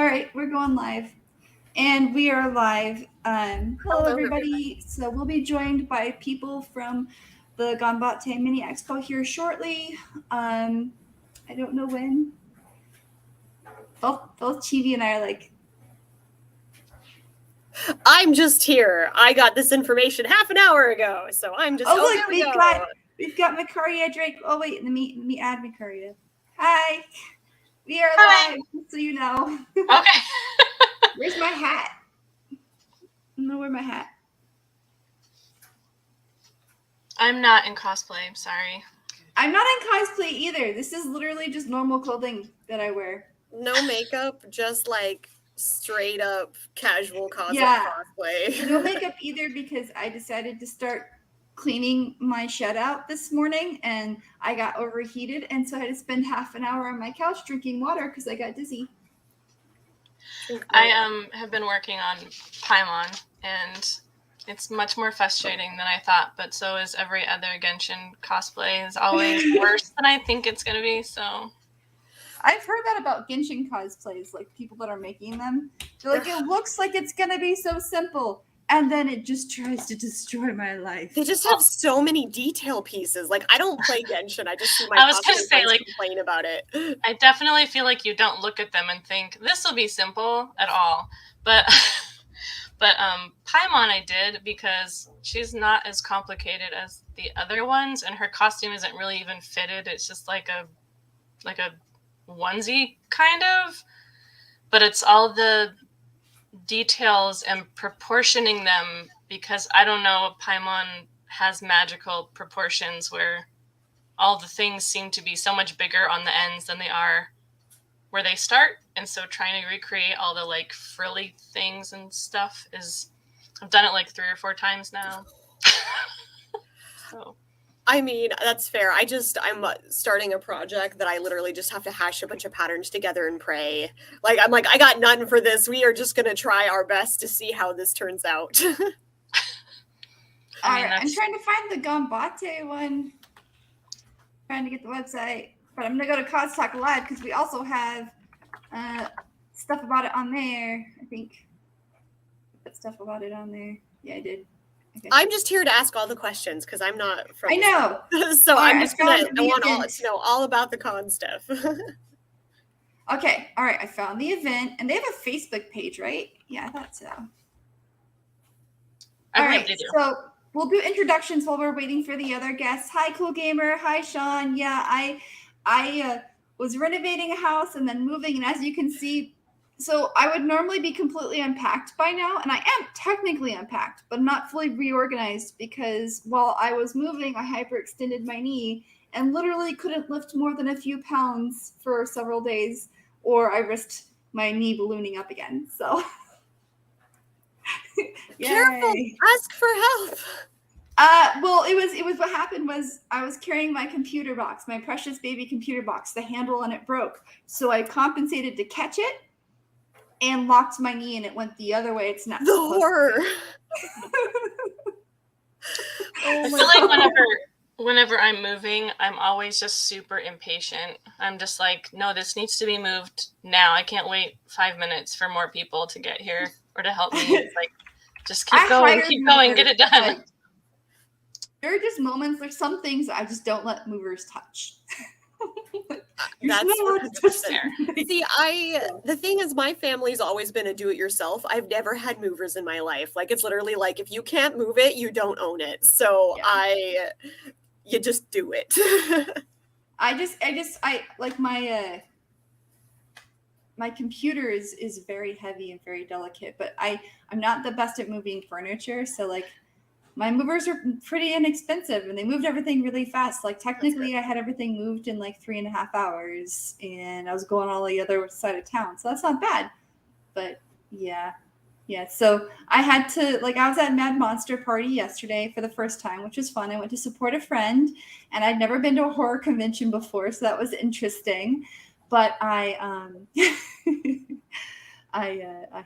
right, we're going live. And we are live. Hello, everybody. So we'll be joined by people from the Ganbatte Mini Expo here shortly. I don't know when. Both Chibi and I are like, I'm just here. I got this information half an hour ago, so I'm just. We've got Makaria Drake. Oh wait, let me add Makaria. Hi. We are live, so you know. Okay. Where's my hat? I don't know where my hat. I'm not in cosplay, I'm sorry. I'm not in cosplay either. This is literally just normal clothing that I wear. No makeup, just like straight up casual cosplay. No makeup either because I decided to start cleaning my shed out this morning and I got overheated and so I had to spend half an hour on my couch drinking water because I got dizzy. I have been working on Paimon and it's much more frustrating than I thought, but so is every other Genshin cosplay is always worse than I think it's going to be, so... I've heard that about Genshin cosplays, like people that are making them. They're like, it looks like it's going to be so simple, and then it just tries to destroy my life. They just have so many detail pieces. Like, I don't play Genshin, I just see my cosplay friends complain about it. I definitely feel like you don't look at them and think, this will be simple at all, but... But Paimon I did because she's not as complicated as the other ones, and her costume isn't really even fitted. It's just like a onesie kind of, but it's all the details and proportioning them because I don't know, Paimon has magical proportions where all the things seem to be so much bigger on the ends than they are where they start, and so trying to recreate all the like frilly things and stuff is, I've done it like 3 or 4 times now. So I mean, that's fair. I'm starting a project that I literally just have to hash a bunch of patterns together and pray. Like, I'm like, I got none for this. We are just going to try our best to see how this turns out. I'm trying to find the Ganbatte one. Trying to get the website. But I'm going to go to Cos Talk Live because we also have stuff about it on there, I think. Put stuff about it on there. Yeah, I did. Okay. I'm just here to ask all the questions because I'm not from... I know. So all I'm just going to... I want all to know all about the con stuff. Okay. All right. I found the event. And they have a Facebook page, right? Yeah, I thought so. All right. So we'll do introductions while we're waiting for the other guests. Hi, Cool Gamer. Hi, Sean. Yeah, I was renovating a house and then moving, and as you can see, so I would normally be completely unpacked by now, and I am technically unpacked, but not fully reorganized because while I was moving, I hyperextended my knee and literally couldn't lift more than a few pounds for several days, or I risked my knee ballooning up again. So careful, ask for help. Well, it was what happened was I was carrying my computer box, my precious baby computer box, the handle on it broke. So I compensated to catch it and locked my knee and it went the other way. It's not the horror. I feel like whenever I'm moving, I'm always just super impatient. I'm just like, no, this needs to be moved now. I can't wait 5 minutes for more people to get here or to help me. It's like, just keep going, get it done. Like, there are just moments, there's some things I just don't let movers touch. That's fair. See, the thing is, my family's always been a do-it-yourself. I've never had movers in my life. Like, it's literally like, if you can't move it, you don't own it. So you just do it. I like my computer is very heavy and very delicate, but I'm not the best at moving furniture. So like, my movers are pretty inexpensive and they moved everything really fast. Like technically I had everything moved in like 3.5 hours and I was going all the other side of town. So that's not bad, but yeah. So I had to, like, I was at Mad Monster Party yesterday for the first time, which was fun. I went to support a friend and I'd never been to a horror convention before. So that was interesting, but I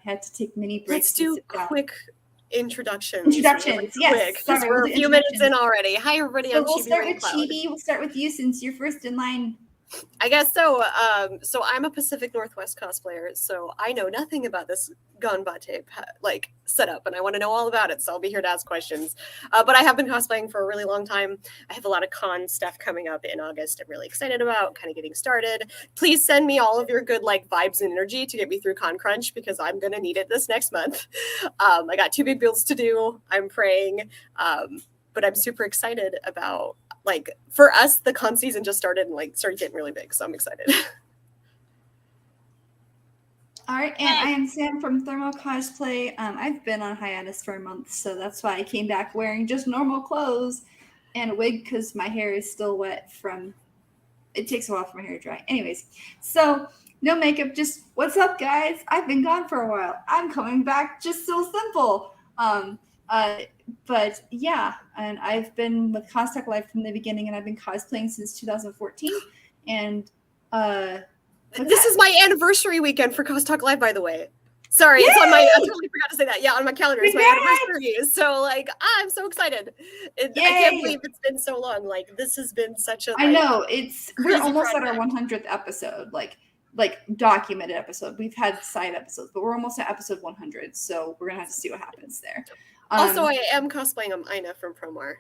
had to take mini breaks. Let's do quick introductions. Really yes. Because we're a few minutes in already. Hi, everybody. So we'll start with Chibi. We'll start with you since you're first in line. I guess so. So I'm a Pacific Northwest cosplayer, so I know nothing about this Ganbatte like setup, and I want to know all about it. So I'll be here to ask questions. But I have been cosplaying for a really long time. I have a lot of con stuff coming up in August. I'm really excited about kind of getting started. Please send me all of your good like vibes and energy to get me through Con Crunch because I'm gonna need it this next month. I got 2 big builds to do. I'm praying, but I'm super excited about. Like for us, the con season just started and like started getting really big, so I'm excited. All right, and I am Sam from Thermal Cosplay. I've been on hiatus for a month, so that's why I came back wearing just normal clothes and a wig because my hair is still wet from. It takes a while for my hair to dry. Anyways, so no makeup, just what's up, guys? I've been gone for a while. I'm coming back, just so simple. But yeah, and I've been with Costalk Life from the beginning, and I've been cosplaying since 2014. And this is my anniversary weekend for Cos Talk Live, by the way. Sorry, Yay! It's on my. I totally forgot to say that. Yeah, on my calendar, it's my anniversary. So like, I'm so excited. I can't believe it's been so long. Like, this has been such a. Like, I know we're almost project. At our 100th episode. Like documented episode. We've had side episodes, but we're almost at episode 100. So we're gonna have to see what happens there. Also, I am cosplaying Ina from Promar.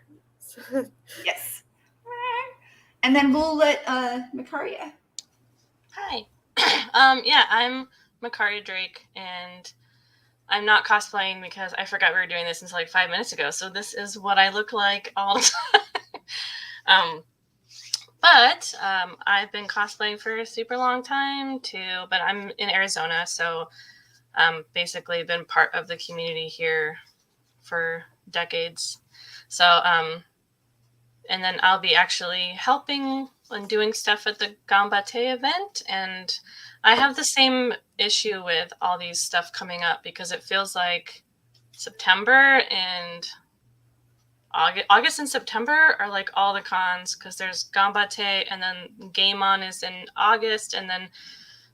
Yes. And then we'll let Makaria. Hi. Yeah, I'm Makaria Drake, and I'm not cosplaying because I forgot we were doing this until like 5 minutes ago. So this is what I look like all the time. But I've been cosplaying for a super long time too. But I'm in Arizona, so basically been part of the community here for decades. So and then I'll be actually helping and doing stuff at the Ganbatte event, and I have the same issue with all these stuff coming up because it feels like September and August and September are like all the cons because there's Ganbatte, and then Game On is in August, and then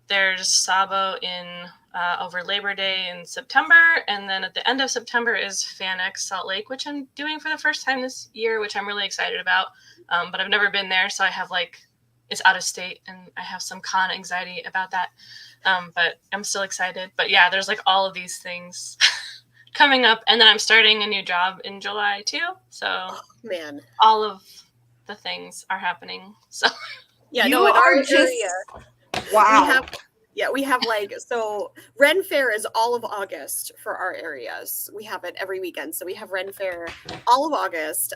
there's Sabo in over Labor Day in September, and then at the end of September is FanX Salt Lake, which I'm doing for the first time this year, which I'm really excited about. But I've never been there, so I have it's out of state, and I have some con anxiety about that. But I'm still excited. But yeah, there's like all of these things coming up, and then I'm starting a new job in July too. So man, all of the things are happening. So yeah, in our area. Wow. We have so Ren Fair is all of August for our areas. We have it every weekend. So we have Ren Fair all of August.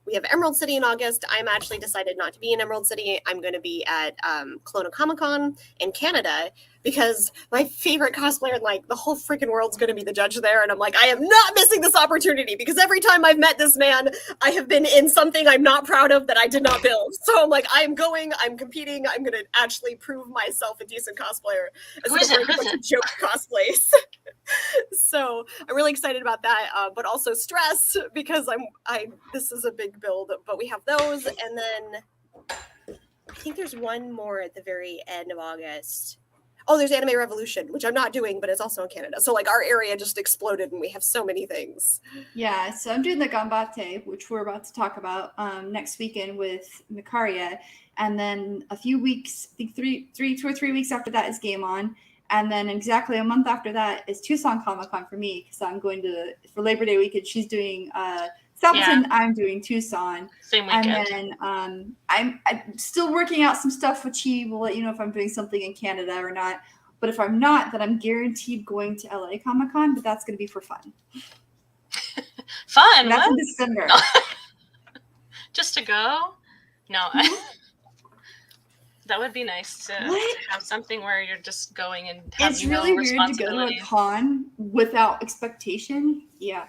We have Emerald City in August. I'm actually decided not to be in Emerald City. I'm going to be at Kelowna Comic-Con in Canada because my favorite cosplayer in the whole freaking world's going to be the judge there. And I'm like, I am not missing this opportunity because every time I've met this man, I have been in something I'm not proud of that I did not build. So I'm like, I am going, I'm competing. I'm going to actually prove myself a decent cosplayer as opposed to a bunch of joke cosplays. So I'm really excited about that, but also stressed because this is a big build, but we have those. And then I think there's one more at the very end of August. Oh, there's Anime Revolution, which I'm not doing, but it's also in Canada. So our area just exploded and we have so many things. Yeah, so I'm doing the Ganbatte, which we're about to talk about next weekend with Makaria. And then a few weeks, I think 2 or 3 weeks after that is Game On. And then exactly a month after that is Tucson Comic-Con for me because I'm going for Labor Day weekend. She's doing Southampton, I'm doing Tucson. Same weekend. And then I'm still working out some stuff, which he will let you know if I'm doing something in Canada or not. But if I'm not, then I'm guaranteed going to LA Comic-Con, but that's going to be for fun. Fun? And that's in December. No. Just to go? No. That would be nice to have something where you're just going and have It's really weird to go to a con without expectation. Yeah.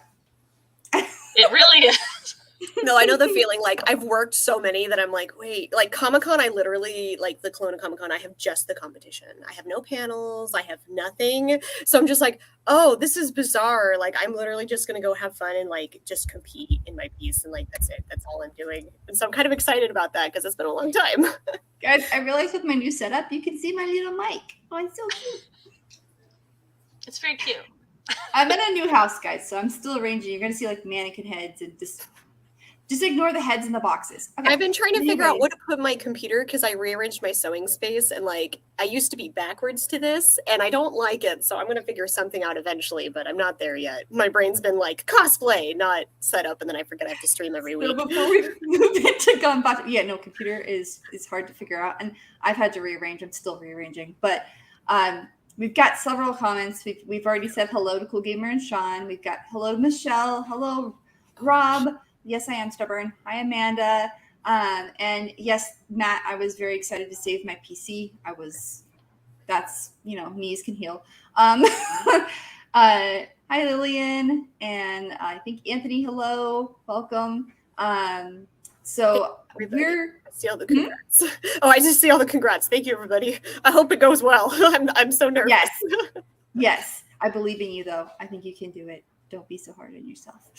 It really is. No, I know the feeling. I've worked so many that I'm like, wait, Comic-Con, I literally, the Kelowna Comic-Con, I have just the competition. I have no panels. I have nothing. So I'm just like, oh, this is bizarre. I'm literally just going to go have fun and, just compete in my piece. And, that's it. That's all I'm doing. And so I'm kind of excited about that because it's been a long time. Guys, I realized with my new setup, you can see my little mic. Oh, it's so cute. It's very cute. I'm in a new house, guys, so I'm still arranging. You're going to see, mannequin heads and just Just ignore the heads in the boxes. Okay. I've been trying to figure out Anyways. what to put in my computer because I rearranged my sewing space and like I used to be backwards to this and I don't like it. So I'm going to figure something out eventually, but I'm not there yet. My brain's been like cosplay, not set up. And then I forget I have to stream every week. So before we move into Ganbatte, yeah, no, computer is hard to figure out. And I've had to rearrange. I'm still rearranging. But we've got several comments. We've already said hello to Cool Gamer and Sean. We've got hello to Michelle. Hello, Rob. Yes, I am stubborn. Hi, Amanda. And yes, Matt, I was very excited to save my PC. That's, knees can heal. Hi, Lillian. And I think Anthony, hello. Welcome. So I see all the congrats. Oh, I just see all the congrats. Thank you, everybody. I hope it goes well. I'm so nervous. Yes. I believe in you, though. I think you can do it. Don't be so hard on yourself.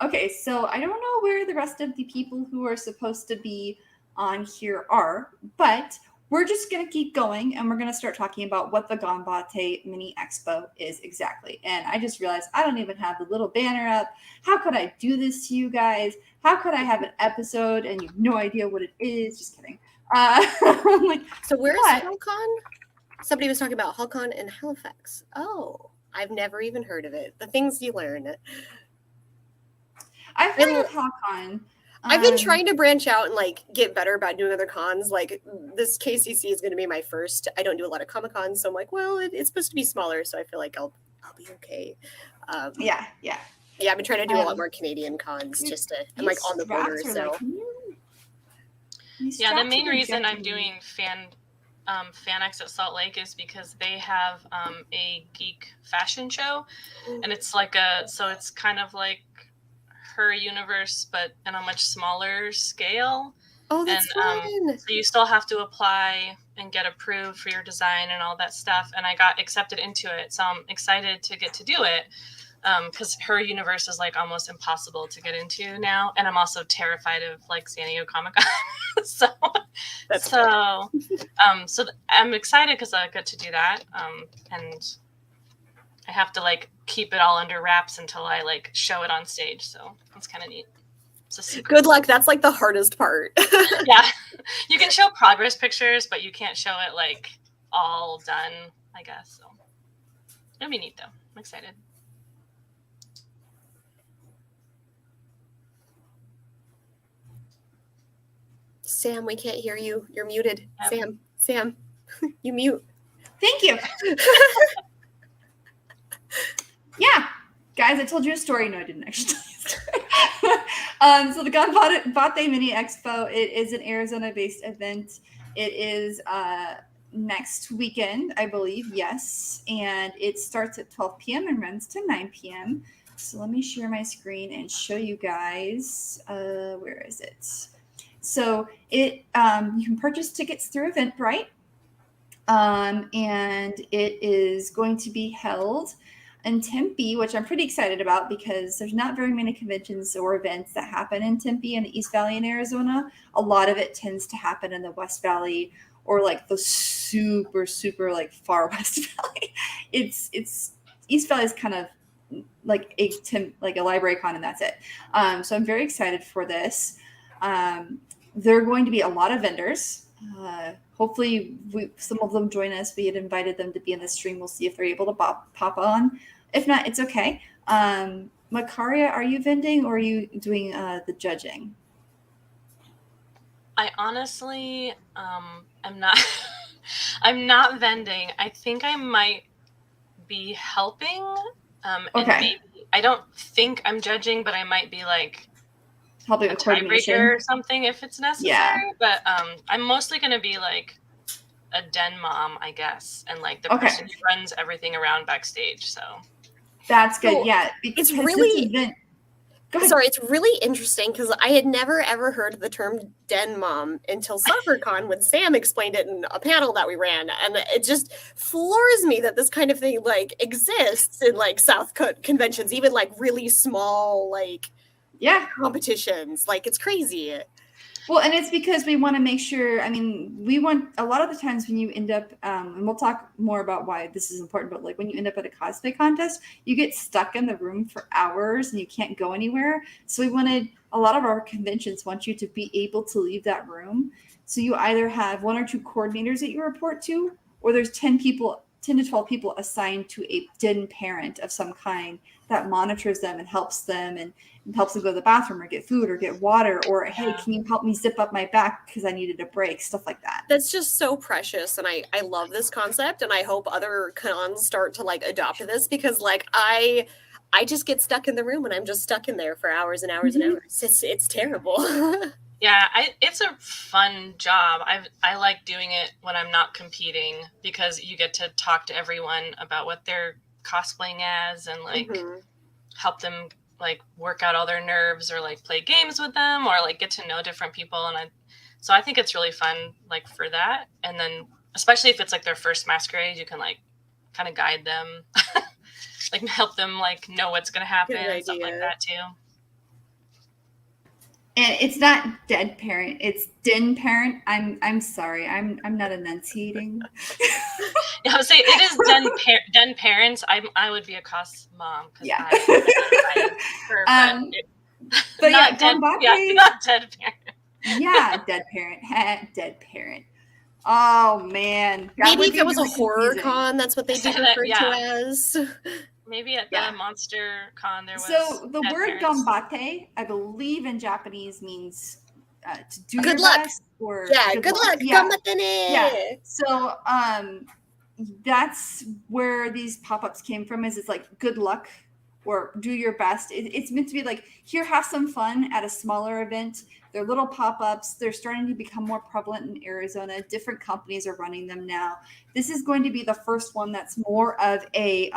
Okay, so I don't know where the rest of the people who are supposed to be on here are, but we're just going to keep going and we're going to start talking about what the Ganbatte Mini Expo is exactly. And I just realized I don't even have the little banner up. How could I do this to you guys? How could I have an episode and you have no idea what it is? Just kidding. So where's HullCon? Somebody was talking about HullCon in Halifax. Oh, I've never even heard of it. The things you learn. I've heard of HullCon. I've been trying to branch out and like get better about doing other cons. Like this KCC is going to be my first. I don't do a lot of Comic Cons, so I'm like, well, it's supposed to be smaller, so I feel like I'll be okay. Yeah. I've been trying to do a lot more Canadian cons just to. I'm like on the border, so. Yeah, the main reason I'm doing FanX at Salt Lake is because they have a geek fashion show, and it's it's kind of like her universe, but in a much smaller scale. Oh, that's fun. So you still have to apply and get approved for your design and all that stuff. And I got accepted into it, so I'm excited to get to do it. Because her universe is like almost impossible to get into now, and I'm also terrified of like San Diego Comic-Con. so I'm excited because I get to do that, and I have to like keep it all under wraps until I like show it on stage. So it's kind of neat. Good luck. That's like the hardest part. Yeah, you can show progress pictures, but you can't show it like all done, I guess. So it'll be neat though. I'm excited. Sam, we can't hear you. You're muted. Yep. Sam, you mute. Thank you. Yeah, guys, I told you a story. No, I didn't actually tell you a story. So the Ganbatte Mini Expo, it is an Arizona-based event. It is next weekend, I believe, yes. And it starts at 12 p.m. and runs to 9 p.m. So let me share my screen and show you guys. Where is it? So you can purchase tickets through Eventbrite, and it is going to be held in Tempe, which I'm pretty excited about because there's not very many conventions or events that happen in Tempe and the East Valley in Arizona. A lot of it tends to happen in the West Valley or like the super, super like far West Valley. It's East Valley is kind of like a library con, and that's it. So I'm very excited for this. There are going to be a lot of vendors. Hopefully some of them join us. We had invited them to be in the stream. We'll see if they're able to pop on. If not, it's okay. Makaria, are you vending or are you doing the judging? I honestly am not. I'm not vending. I think I might be helping. Okay. I don't think I'm judging, but I might be like helping with coordination or something if it's necessary. Yeah. But I'm mostly going to be like a den mom, I guess, and like the person who runs everything around backstage. So that's good. So yeah, it's really. Sorry, it's really interesting because I had never ever heard the term den mom until SoccerCon when Sam explained it in a panel that we ran, and it just floors me that this kind of thing like exists in like South conventions, even like really small like competitions. Like it's crazy. Well, and it's because we want to make sure, I mean, we want, a lot of the times when you end up, and we'll talk more about why this is important, but like when you end up at a cosplay contest, you get stuck in the room for hours and you can't go anywhere. So we wanted, a lot of our conventions want you to be able to leave that room. So you either have 1 or 2 coordinators that you report to, or there's 10 people, 10 to 12 people assigned to a den parent of some kind that monitors them and helps them and helps them go to the bathroom or get food or get water, or hey, can you help me zip up my back because I needed a break, stuff like that. That's just so precious, and I love this concept, and I hope other cons start to like adopt this, because like I just get stuck in the room and I'm just stuck in there for hours and hours and hours. It's terrible. Yeah, it's a fun job. I like doing it when I'm not competing, because you get to talk to everyone about what they're cosplaying as and like help them like work out all their nerves, or like play games with them, or like get to know different people. And so I think it's really fun like for that. And then especially if it's like their first masquerade, you can like kind of guide them, like help them like know what's going to happen and stuff like that too. And it's not dead parent, it's den parent. I'm sorry, I'm not enunciating. Yeah, I would say it is den parents. I would be a cos mom. Yeah. But yeah, Ganbatte, yeah, not dead parent. Yeah, dead parent. Dead parent. Oh man. Maybe if it was a horror con, that's what they did refer to as. Maybe at the Monster Con there was. So the word ganbatte, I believe in Japanese, means to do good your luck. Best, or good luck. Yeah. So that's where these pop-ups came from. Is it's like good luck or do your best. It's meant to be like, here, have some fun at a smaller event. They're little pop-ups. They're starting to become more prevalent in Arizona. Different companies are running them now. This is going to be the first one that's more of a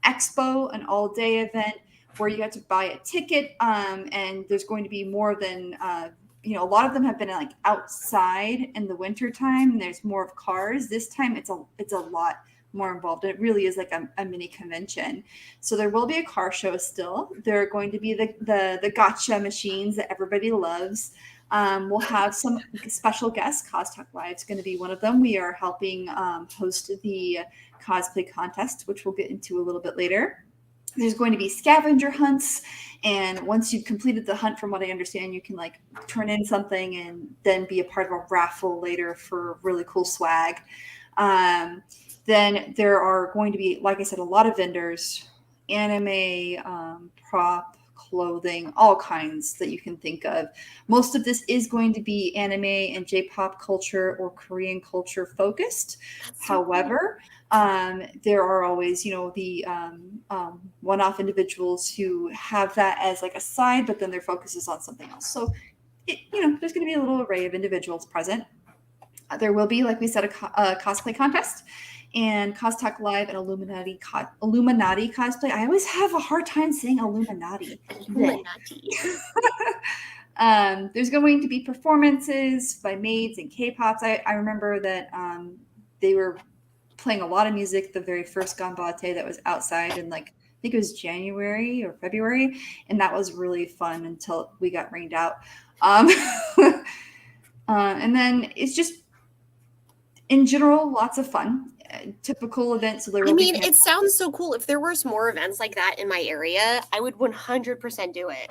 expo, an all-day event where you have to buy a ticket, and there's going to be more than a lot of them have been like outside in the winter time, and there's more of cars. This time it's a lot more involved. It really is like a mini convention. So there will be a car show still. There are going to be the gotcha machines that everybody loves. We'll have some special guests. Costalk Live is going to be one of them. We are helping host the cosplay contest, which we'll get into a little bit later. There's going to be scavenger hunts, and once you've completed the hunt, from what I understand, you can like turn in something and then be a part of a raffle later for really cool swag. Then there are going to be, like I said, a lot of vendors, anime, prop, clothing, all kinds that you can think of. Most of this is going to be anime and J-pop culture or Korean culture focused. However, there are always, the one-off individuals who have that as like a side, but then their focus is on something else. So, there's going to be a little array of individuals present. There will be, like we said, a cosplay contest, and Costalk Live and Illuminati cosplay. I always have a hard time saying Illuminati. There's going to be performances by maids and K-pops. I remember that they were playing a lot of music the very first Ganbatte that was outside in like, I think it was January or February, and that was really fun until we got rained out. And then it's just, in general, lots of fun. Typical events. So there will be it sounds so cool. If there was more events like that in my area, I would 100% do it.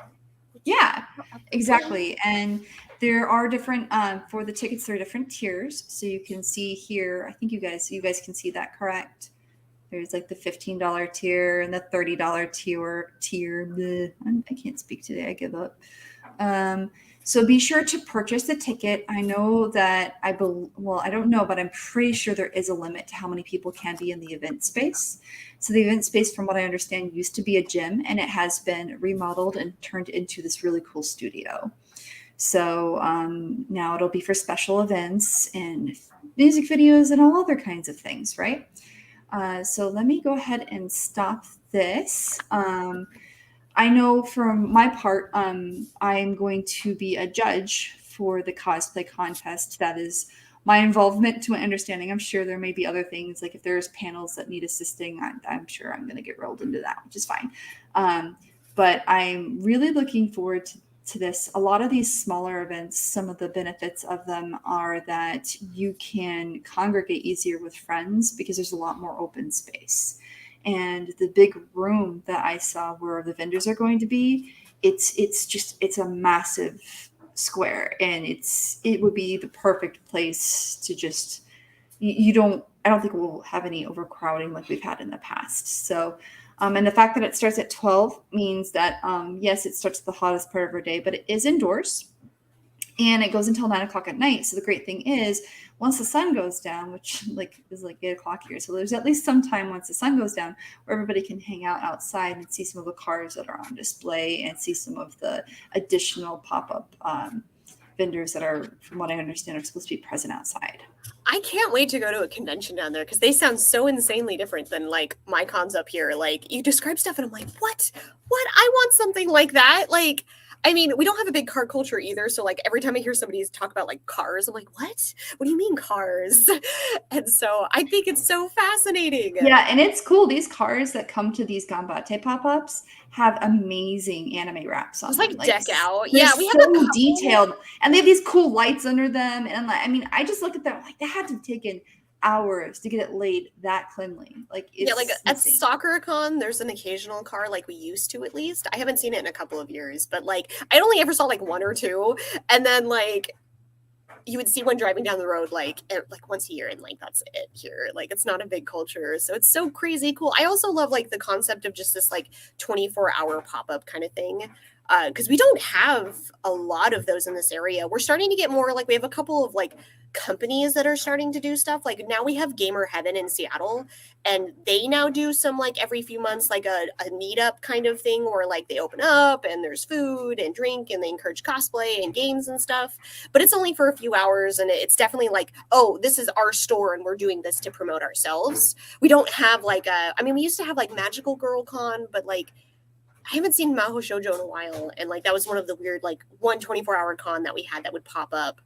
Yeah, exactly. And there are different, for the tickets, there are different tiers. So you can see here, I think you guys can see that, correct? There's like the $15 tier and the $30 tier. I can't speak today. I give up. So be sure to purchase the ticket. I know that I don't know, but I'm pretty sure there is a limit to how many people can be in the event space. So the event space, from what I understand, used to be a gym, and it has been remodeled and turned into this really cool studio. So now it'll be for special events and music videos and all other kinds of things, right? So let me go ahead and stop this. I know from my part, I'm going to be a judge for the cosplay contest. That is my involvement, to my understanding. I'm sure there may be other things, like if there's panels that need assisting, I'm sure I'm going to get rolled into that, which is fine. But I'm really looking forward to this. A lot of these smaller events, some of the benefits of them are that you can congregate easier with friends because there's a lot more open space. And the big room that I saw where the vendors are going to be, it's a massive square, and it would be the perfect place to just, I don't think we'll have any overcrowding like we've had in the past. So, and the fact that it starts at 12 means that, yes, it starts at the hottest part of our day, but it is indoors and it goes until 9 o'clock at night. So the great thing is once the sun goes down, which is 8 o'clock here. So there's at least some time once the sun goes down where everybody can hang out outside and see some of the cars that are on display and see some of the additional pop-up vendors that are, from what I understand, are supposed to be present outside. I can't wait to go to a convention down there because they sound so insanely different than like my cons up here. Like you describe stuff and I'm like, what? I want something like that. Like, I mean, we don't have a big car culture either. So like every time I hear somebody talk about like cars, I'm like, what? What do you mean cars? And so I think it's so fascinating. Yeah, and it's cool. These cars that come to these Ganbatte pop-ups have amazing anime wraps on It's them. like deck out. They're Yeah, we have a so couple. detailed, and they have these cool lights under them. And like, I mean, I just look at them like they had to have taken hours to get it laid that cleanly. Like it's yeah, like at insane. SoccerCon, there's an occasional car like we used to at least. I haven't seen it in a couple of years, but like I only ever saw like one or two, and then like you would see one driving down the road like once a year, and like that's it here. Like it's not a big culture, so it's so crazy cool. I also love like the concept of just this like 24-hour pop-up kind of thing. Because we don't have a lot of those in this area. We're starting to get more, like we have a couple of like companies that are starting to do stuff. Like now we have Gamer Heaven in Seattle, and they now do some like every few months like a meetup kind of thing where like they open up and there's food and drink and they encourage cosplay and games and stuff. But it's only for a few hours, and it's definitely like, oh, this is our store and we're doing this to promote ourselves. We don't have like we used to have like Magical Girl Con, but like I haven't seen Maho Shoujo in a while, and like that was one of the weird like 24-hour con that we had that would pop up.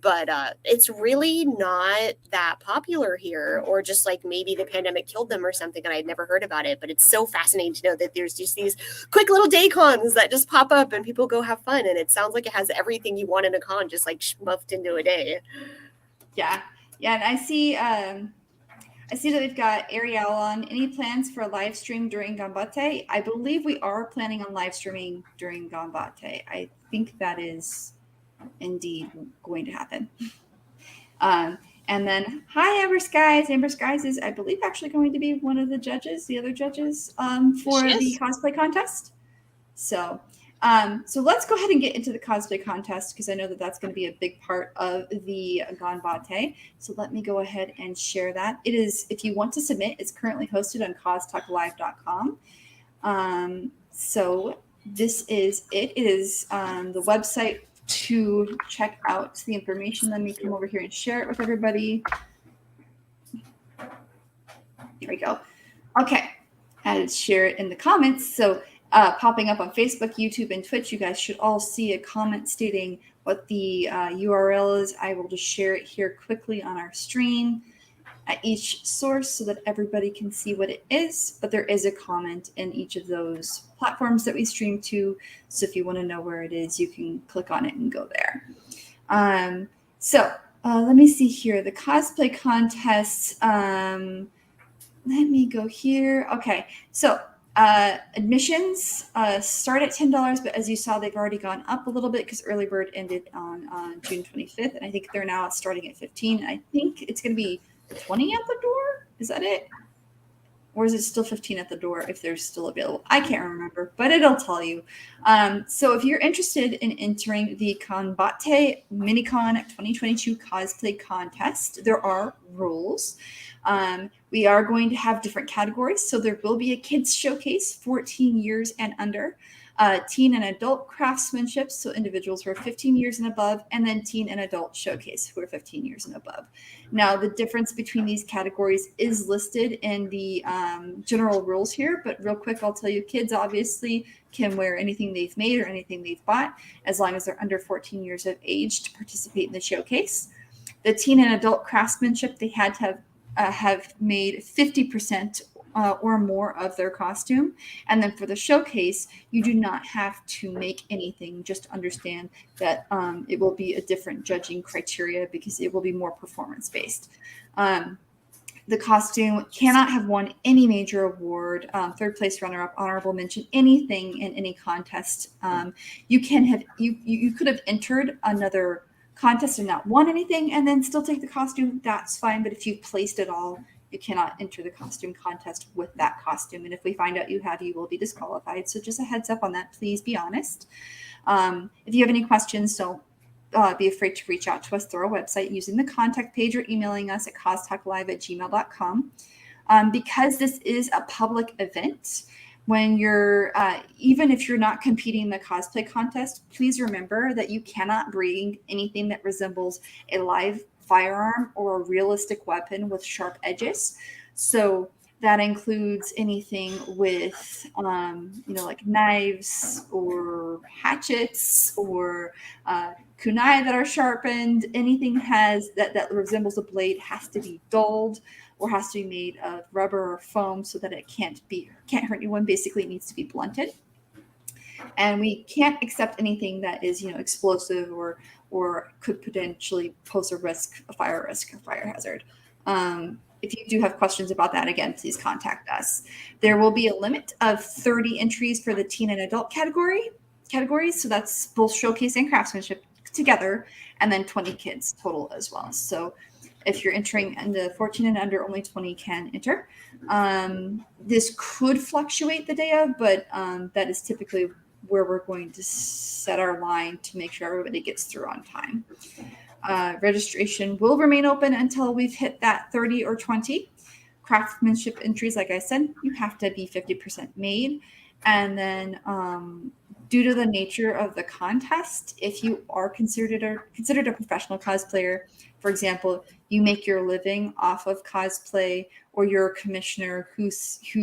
But it's really not that popular here, or just like maybe the pandemic killed them or something and I'd never heard about it. But it's so fascinating to know that there's just these quick little day cons that just pop up and people go have fun, and it sounds like it has everything you want in a con just like shmuffed into a day. Yeah, and I see that we've got Ariel on. Any plans for a live stream during Ganbatte? I believe we are planning on live streaming during Ganbatte. I think that is indeed going to happen. And then, hi, Amber Skies. Amber Skies is, I believe, actually going to be one of the other judges for the cosplay contest. So let's go ahead and get into the cosplay contest, because I know that that's going to be a big part of the Ganbatte. So let me go ahead and share that. It is, if you want to submit, it's currently hosted on costalklive.com. So this is it. It is the website to check out the information. Let me come over here and share it with everybody. Here we go. Okay, and share it in the comments. So popping up on Facebook, YouTube, and Twitch, you guys should all see a comment stating what the URL is. I will just share it here quickly on our stream at each source so that everybody can see what it is. But there is a comment in each of those platforms that we stream to. So if you want to know where it is, you can click on it and go there. Let me see here. The cosplay contest. Let me go here. Okay, so admissions start at $10, but as you saw, they've already gone up a little bit because early bird ended on June 25th, and I think they're now starting at 15. I think it's going to be 20 at the door. Is that it? Or is it still 15 at the door if they're still available? I can't remember, but it'll tell you. So if you're interested in entering the Ganbatte Mini 2022 cosplay contest, there are rules. We are going to have different categories. So there will be a kids showcase, 14 years and under, teen and adult craftsmanship, so individuals who are 15 years and above, and then teen and adult showcase, who are 15 years and above. Now, the difference between these categories is listed in the general rules here, but real quick, I'll tell you, kids obviously can wear anything they've made or anything they've bought, as long as they're under 14 years of age to participate in the showcase. The teen and adult craftsmanship, they had to have made 50% or more of their costume. And then for the showcase, you do not have to make anything. Just understand that it will be a different judging criteria because it will be more performance based. The costume cannot have won any major award, third place runner-up, honorable mention, anything in any contest. You could have entered another contest and not won anything and then still take the costume. That's fine. But if you've placed it all, you cannot enter the costume contest with that costume. And if we find out you have, you will be disqualified. So just a heads up on that. Please be honest. If you have any questions, don't be afraid to reach out to us through our website using the contact page or emailing us at costalklive@gmail.com. Because this is a public event, when you're, even if you're not competing in the cosplay contest, please remember that you cannot bring anything that resembles a live firearm or a realistic weapon with sharp edges. So that includes anything with, like knives or hatchets or kunai that are sharpened. Anything that resembles a blade has to be dulled or has to be made of rubber or foam so that it can't hurt anyone. Basically, it needs to be blunted. And we can't accept anything that is, explosive or could potentially pose a fire risk, a fire hazard. If you do have questions about that, again, please contact us. There will be a limit of 30 entries for the teen and adult categories. So that's both showcase and craftsmanship together, and then 20 kids total as well. So if you're entering in the 14 and under, only 20 can enter. This could fluctuate the day of, but that is typically where we're going to set our line to make sure everybody gets through on time. Registration will remain open until we've hit that 30 or 20. Craftsmanship entries, like I said, you have to be 50% made. And then due to the nature of the contest, if you are considered a professional cosplayer, for example, you make your living off of cosplay, or you're a commissioner who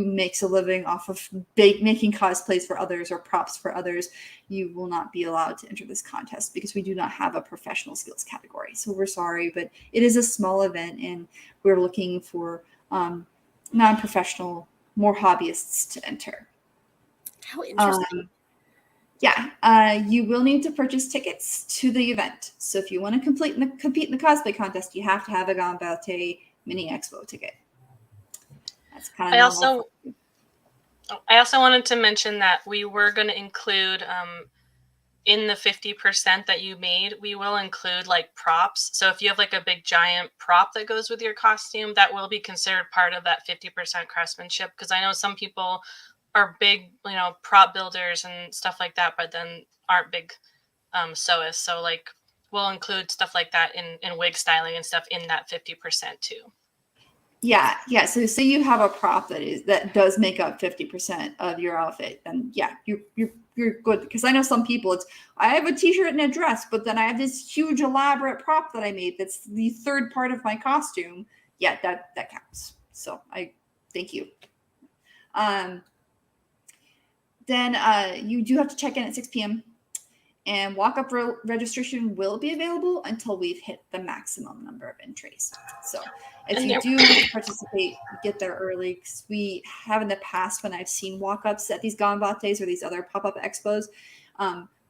makes a living off of making cosplays for others or props for others, you will not be allowed to enter this contest because we do not have a professional skills category. So we're sorry, but it is a small event and we're looking for non-professional, more hobbyists to enter. How interesting. You will need to purchase tickets to the event. So if you want to compete in the cosplay contest, you have to have a Ganbatte Mini Expo ticket. That's kind of I also wanted to mention that we were going to include in the 50% that you made, we will include like props. So if you have like a big giant prop that goes with your costume, that will be considered part of that 50% craftsmanship. Because I know some people are big, prop builders and stuff like that, but then aren't big sewists. So like we'll include stuff like that in wig styling and stuff in that 50% too. Yeah. So say you have a prop that does make up 50% of your outfit, then yeah, you're good. Because I know some people, I have a t-shirt and a dress, but then I have this huge elaborate prop that I made that's the third part of my costume. Yeah, that counts. So I thank you. Then you do have to check in at 6 p.m. and walk-up registration will be available until we've hit the maximum number of entries. So if you do want to participate, get there early, because we have in the past when I've seen walk-ups at these Ganbattes or these other pop-up expos,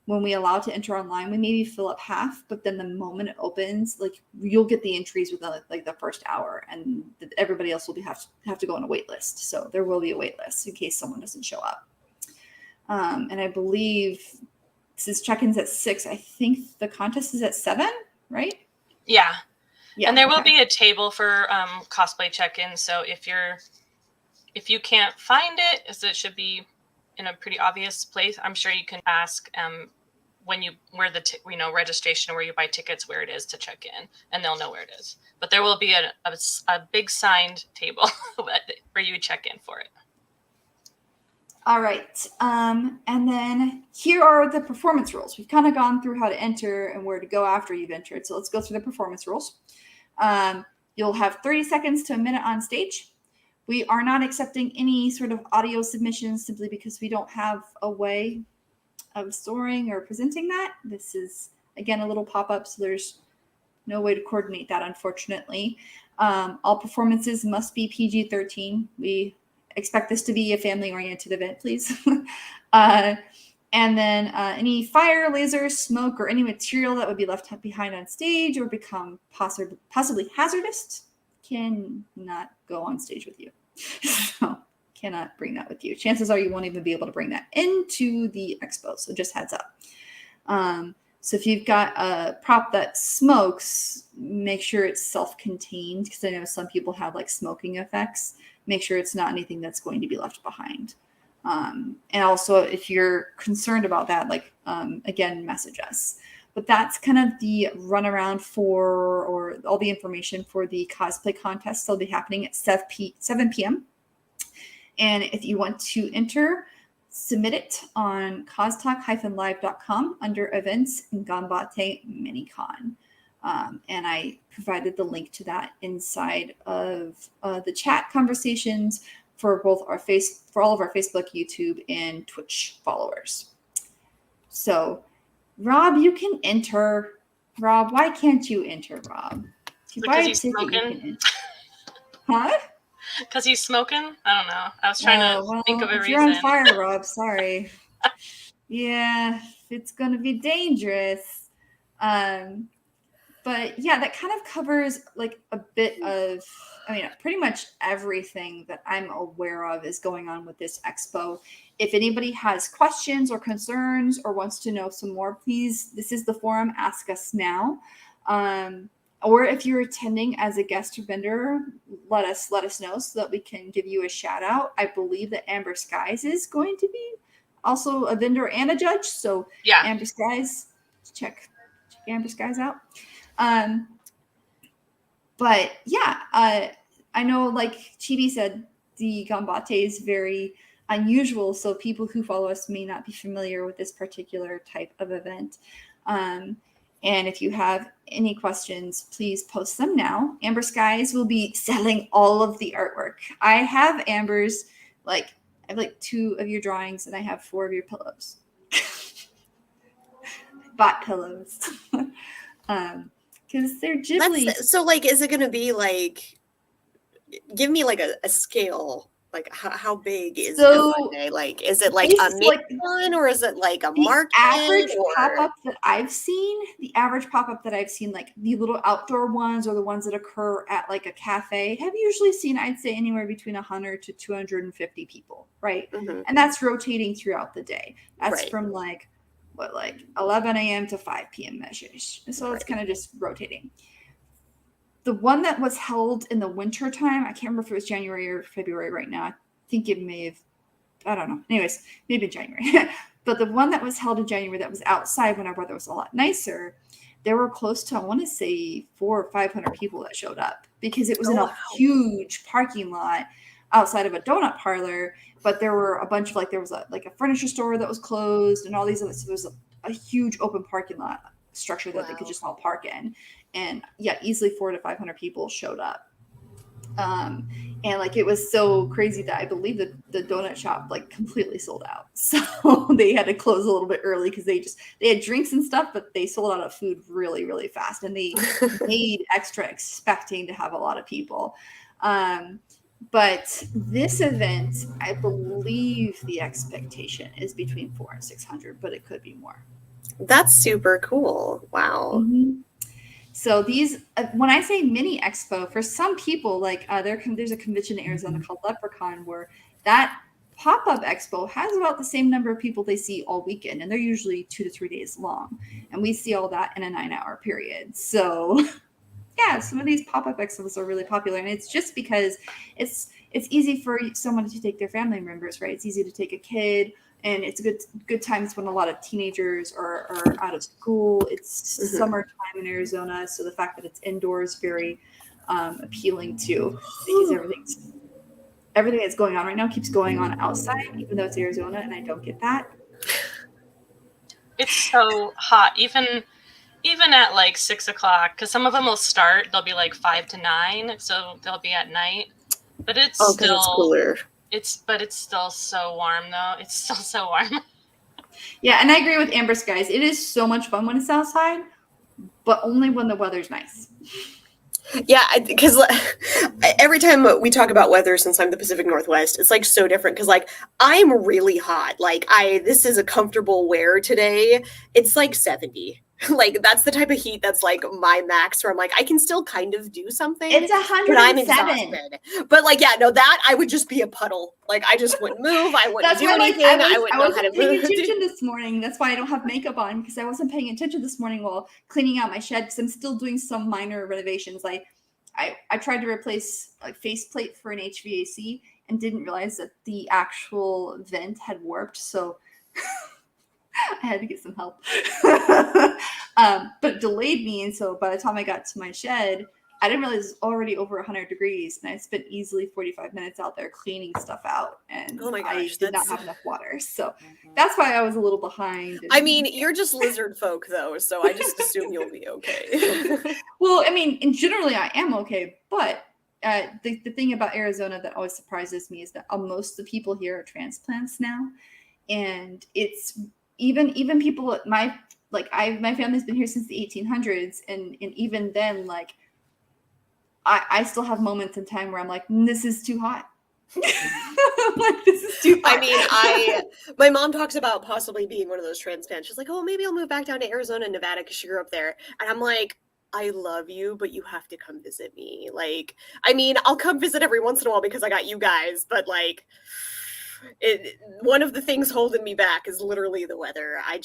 when we allow to enter online, we maybe fill up half, but then the moment it opens, like you'll get the entries within like the first hour, and everybody else will have to go on a wait list. So there will be a wait list in case someone doesn't show up. And I believe since check-in's at 6, I think the contest is at 7, right? Yeah. And there will be a table for cosplay check-in. So if you can't find it, as it should be in a pretty obvious place, I'm sure you can ask where the registration, where you buy tickets, where it is to check in, and they'll know where it is. But there will be a big signed table for you to check in for it. All right. And then here are the performance rules. We've kind of gone through how to enter and where to go after you've entered. So let's go through the performance rules. You'll have 30 seconds to a minute on stage. We are not accepting any sort of audio submissions simply because we don't have a way of storing or presenting that. This is, again, a little pop-up, so there's no way to coordinate that, unfortunately. All performances must be PG-13. We expect this to be a family-oriented event, please. And then any fire, laser, smoke, or any material that would be left behind on stage or become possibly hazardous cannot go on stage with you. So cannot bring that with you. Chances are you won't even be able to bring that into the expo. So just heads up. So if you've got a prop that smokes, make sure it's self-contained, because I know some people have like smoking effects. Make sure it's not anything that's going to be left behind. And also, if you're concerned about that, like, again, message us. But that's kind of the runaround for, or all the information for the cosplay contest. They'll be happening at 7 p.m. And if you want to enter, submit it on costalk-live.com under events in Ganbatte Mini Con. And I provided the link to that inside of the chat conversations for both for all of our Facebook, YouTube, and Twitch followers. So, Rob, you can enter. Rob, why can't you enter, Rob? If you buy a ticket, you can enter. Huh? Because he's smoking? I don't know. I was trying to think of a reason. You're on fire, Rob. Sorry. Yeah, it's going to be dangerous. But yeah, that kind of covers like a bit of, pretty much everything that I'm aware of is going on with this expo. If anybody has questions or concerns or wants to know some more, please, this is the forum, ask us now. Or if you're attending as a guest or vendor, let us know so that we can give you a shout out. I believe that Amber Skies is going to be also a vendor and a judge. So yeah, Amber Skies, check Amber Skies out. But yeah, I know, like Chibi said, the Ganbatte is very unusual, so people who follow us may not be familiar with this particular type of event. And if you have any questions, please post them now. Amber Skies will be selling all of the artwork. I have Amber's, I have 2 of your drawings, and I have 4 of your pillows. Bought pillows. Because they're Ghibli. So, is it going to be give me a scale? How big is it one day? Is it a mini one, or is it a market? Average pop-up that I've seen, the little outdoor ones or the ones that occur at a cafe, have usually seen, I'd say, anywhere between 100 to 250 people, right? Mm-hmm. And that's rotating throughout the day. That's from 11 a.m. to 5 p.m. measures. So it's kind of just rotating. The one that was held in the winter time, I can't remember if it was January or February right now. I think it may have, I don't know. Anyways, maybe in January. But the one that was held in January that was outside when our weather was a lot nicer, there were close to, I want to say, 400 or 500 people that showed up because it was in a huge parking lot outside of a donut parlor. But there were a bunch of there was a furniture store that was closed and all these other. So it was a huge open parking lot structure that they could just all park in, and yeah, easily 400 to 500 people showed up. And it was so crazy that I believe that the donut shop completely sold out. So they had to close a little bit early because they had drinks and stuff, but they sold out of food really, really fast, and they made extra expecting to have a lot of people. But this event, I believe the expectation is between 400 and 600, but it could be more. That's super cool. Wow. Mm-hmm. So these, when I say mini expo, for some people, there's a convention in Arizona called Leprechaun, where that pop-up expo has about the same number of people they see all weekend, and they're usually 2 to 3 days long. And we see all that in a 9-hour period. So yeah, some of these pop-up expos are really popular, and it's just because it's easy for someone to take their family members, right? It's easy to take a kid, and it's a good times when a lot of teenagers are out of school. It's summertime in Arizona, so the fact that it's indoors is very appealing too, because everything that's going on right now keeps going on outside, even though it's Arizona, and I don't get that. It's so hot, even at 6 o'clock, because some of them will start. They'll be 5 to 9, so they'll be at night. But it's still cooler. It's still so warm though. It's still so warm. Yeah, and I agree with Amber Skies. It is so much fun when it's outside, but only when the weather's nice. Yeah, because every time we talk about weather, since I'm the Pacific Northwest, it's like so different. Because like I'm really hot. Like this is a comfortable wear today. It's like 70. Like that's the type of heat that's like my max. Where I'm like I can still kind of do something, It's but I'm 107. exhausted. But like yeah, no, that I would just be a puddle. Like I just wouldn't move. I wouldn't That's do why, like, anything. I wouldn't know how to wasn't paying move. attention this morning. That's why I don't have makeup on, because I wasn't paying attention this morning while cleaning out my shed, because I'm still doing some minor renovations. Like, I tried to replace a faceplate for an HVAC and didn't realize that the actual vent had warped, so I had to get some help. But it delayed me, and so by the time I got to my shed, I didn't realize it was already over 100 degrees, and I spent easily 45 minutes out there cleaning stuff out, and Oh my gosh, I did not have enough water. So that's why I was a little behind. I mean, you're just lizard folk though, so I just assume you'll be okay. Well, I mean, and generally I am okay, but the thing about Arizona that always surprises me is that most of the people here are transplants now, and it's even people at my family's been here since the 1800s, and even then, like, I still have moments in time where I'm like, this is too hot. Like, this is too hot. I mean, my mom talks about possibly being one of those transplants. She's like, oh, maybe I'll move back down to Arizona and Nevada because she grew up there. And I'm like, I love you, but you have to come visit me. Like, I mean, I'll come visit every once in a while because I got you guys, but like, one of the things holding me back is literally the weather. I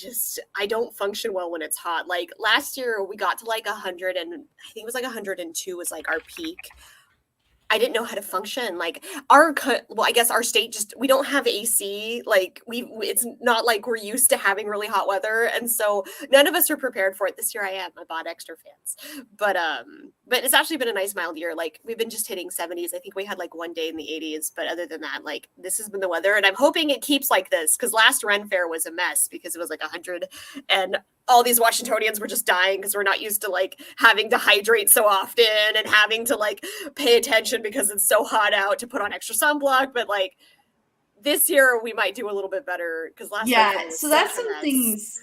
don't function well when it's hot. Like last year we got to like 100 and I think it was like 102 was like our peak. I didn't know how to function. Like I guess our state we don't have AC. Like it's not like we're used to having really hot weather. And so none of us are prepared for it. This year I am. I bought extra fans. But it's actually been a nice mild year. Like we've been just hitting 70s. I think we had like one day in the 80s. But other than that, like this has been the weather. And I'm hoping it keeps like this because last Ren Fair was a mess because it was like 100 and all these Washingtonians were just dying because we're not used to like having to hydrate so often and having to like pay attention because it's so hot out to put on extra sunblock. But like this year we might do a little bit better because last year was so that's some things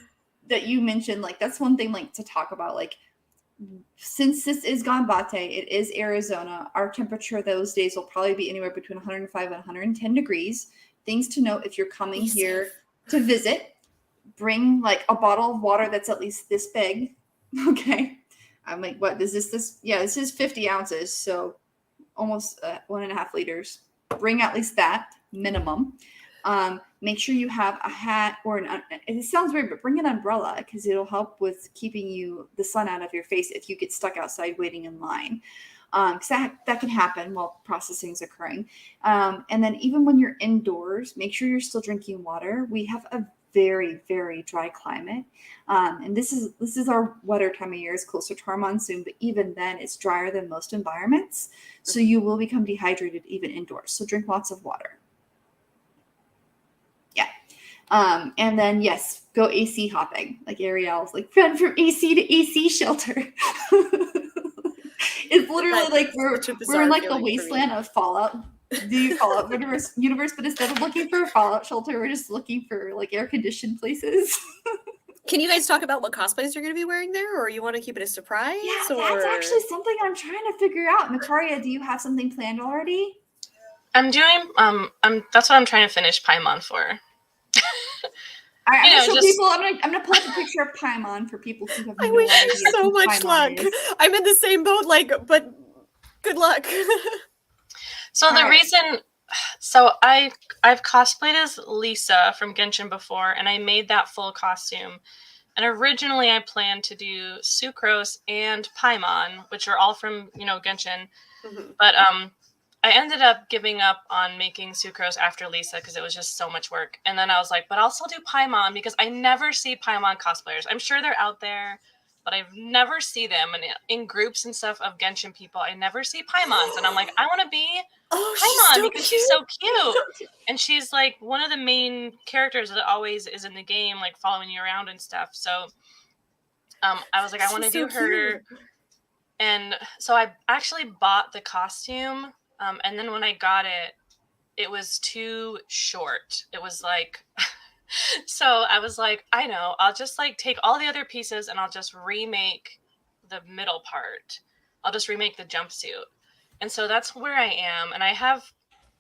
that you mentioned. Like that's one thing like to talk about. Like since this is Ganbatte, it is Arizona. Our temperature those days will probably be anywhere between 105 and 110 degrees. Things to note if you're coming here to visit. Bring like a bottle of water that's at least this big. Okay. I'm like, what is this? Yeah, this is 50 ounces. So almost 1.5 liters. Bring at least that minimum. Make sure you have a hat or it sounds weird, but bring an umbrella because it'll help with keeping the sun out of your face if you get stuck outside waiting in line. Because that can happen while processing is occurring. And then even when you're indoors, make sure you're still drinking water. We have a very, very dry climate. And this is our wetter time of year. It's closer to our monsoon, but even then it's drier than most environments. So you will become dehydrated even indoors. So drink lots of water. Yeah. And then yes, go AC hopping. Like Ariel's like run from AC to AC shelter. It's literally like we're in like the wasteland of Fallout. The Fallout universe, but instead of looking for a Fallout shelter, we're just looking for like air-conditioned places. Can you guys talk about what cosplays you're going to be wearing there, or you want to keep it a surprise? Yeah, that's actually something I'm trying to figure out. Nataria, do you have something planned already? I'm doing that's what I'm trying to finish Paimon for. I'm gonna show people. I'm gonna pull up a picture of Paimon for people who have no idea. I wish you so much luck. I'm in the same boat, but good luck. So the reason, I've cosplayed as Lisa from Genshin before, and I made that full costume. And originally I planned to do Sucrose and Paimon, which are all from Genshin. Mm-hmm. But I ended up giving up on making Sucrose after Lisa because it was just so much work. And then I was like, but I'll still do Paimon because I never see Paimon cosplayers. I'm sure they're out there, but I've never see them. And in groups and stuff of Genshin people, I never see Paimons. And I'm like, I want to be Paimon because she's so cute. And she's like one of the main characters that always is in the game, like following you around and stuff. So I was like, I want to do her. And so I actually bought the costume. And then when I got it, it was too short. It was like, so I was like, I know, I'll just like take all the other pieces and I'll just remake the middle part. I'll just remake the jumpsuit. And so that's where I am. And I have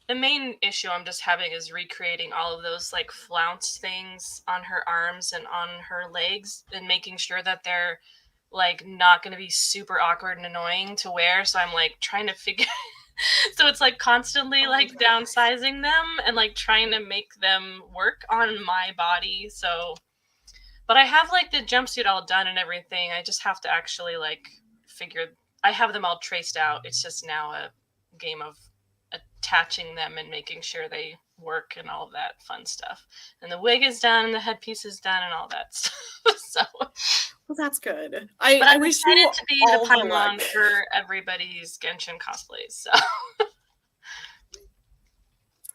the main issue I'm just having is recreating all of those like flounce things on her arms and on her legs and making sure that they're like not going to be super awkward and annoying to wear. So I'm like trying to figure so it's like constantly like downsizing them and like trying to make them work on my body. So but I have like the jumpsuit all done and everything. I just have to actually like figure I have them all traced out. It's just now a game of attaching them and making sure they work and all that fun stuff. And the wig is done and the headpiece is done and all that stuff. So Well, that's good. but I I'm wish you excited to be the all the luck. Paimon for everybody's Genshin cosplays. So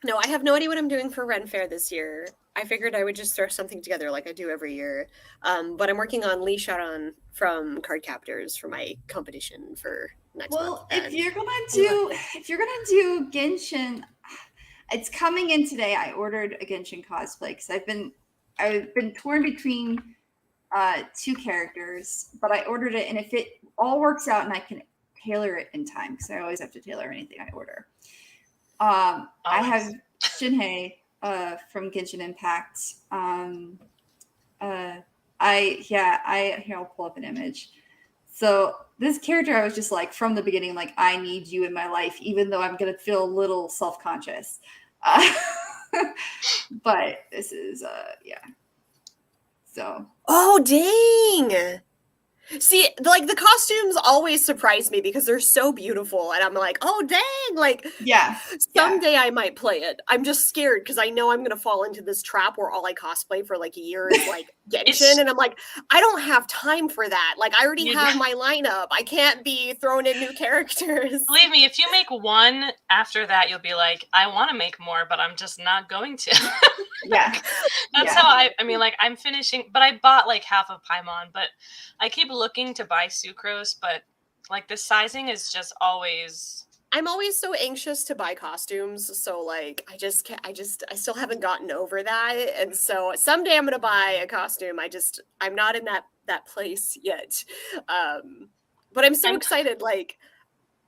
No, I have no idea what I'm doing for Ren Fair this year. I figured I would just throw something together like I do every year. But I'm working on Lee Sharon from Card Captors for my competition for next month. Well, if you're gonna do Genshin, it's coming in today. I ordered a Genshin cosplay because I've been torn between two characters, but I ordered it, and if it all works out and I can tailor it in time, because I always have to tailor anything I order. I have Shinhei from Genshin Impact. Here, I'll pull up an image. So this character, I was just like, from the beginning, like, I need you in my life, even though I'm going to feel a little self-conscious. But this is, So. Oh, dang. See, like the costumes always surprise me because they're so beautiful, and I'm like, oh dang, like yeah, someday I might play it. I'm just scared because I know I'm gonna fall into this trap where all I cosplay for like a year is like Genshin, and I'm like, I don't have time for that. Like I already have my lineup. I can't be throwing in new characters. Believe me, if you make one after that, you'll be like, I want to make more, but I'm just not going to. Yeah. That's how I mean, like I'm finishing, but I bought like half of Paimon, but I keep looking to buy Sucrose, but like the sizing is just always. I'm always so anxious to buy costumes, so like I still haven't gotten over that, and so someday I'm gonna buy a costume. I'm not in that place yet, but I'm so excited. Like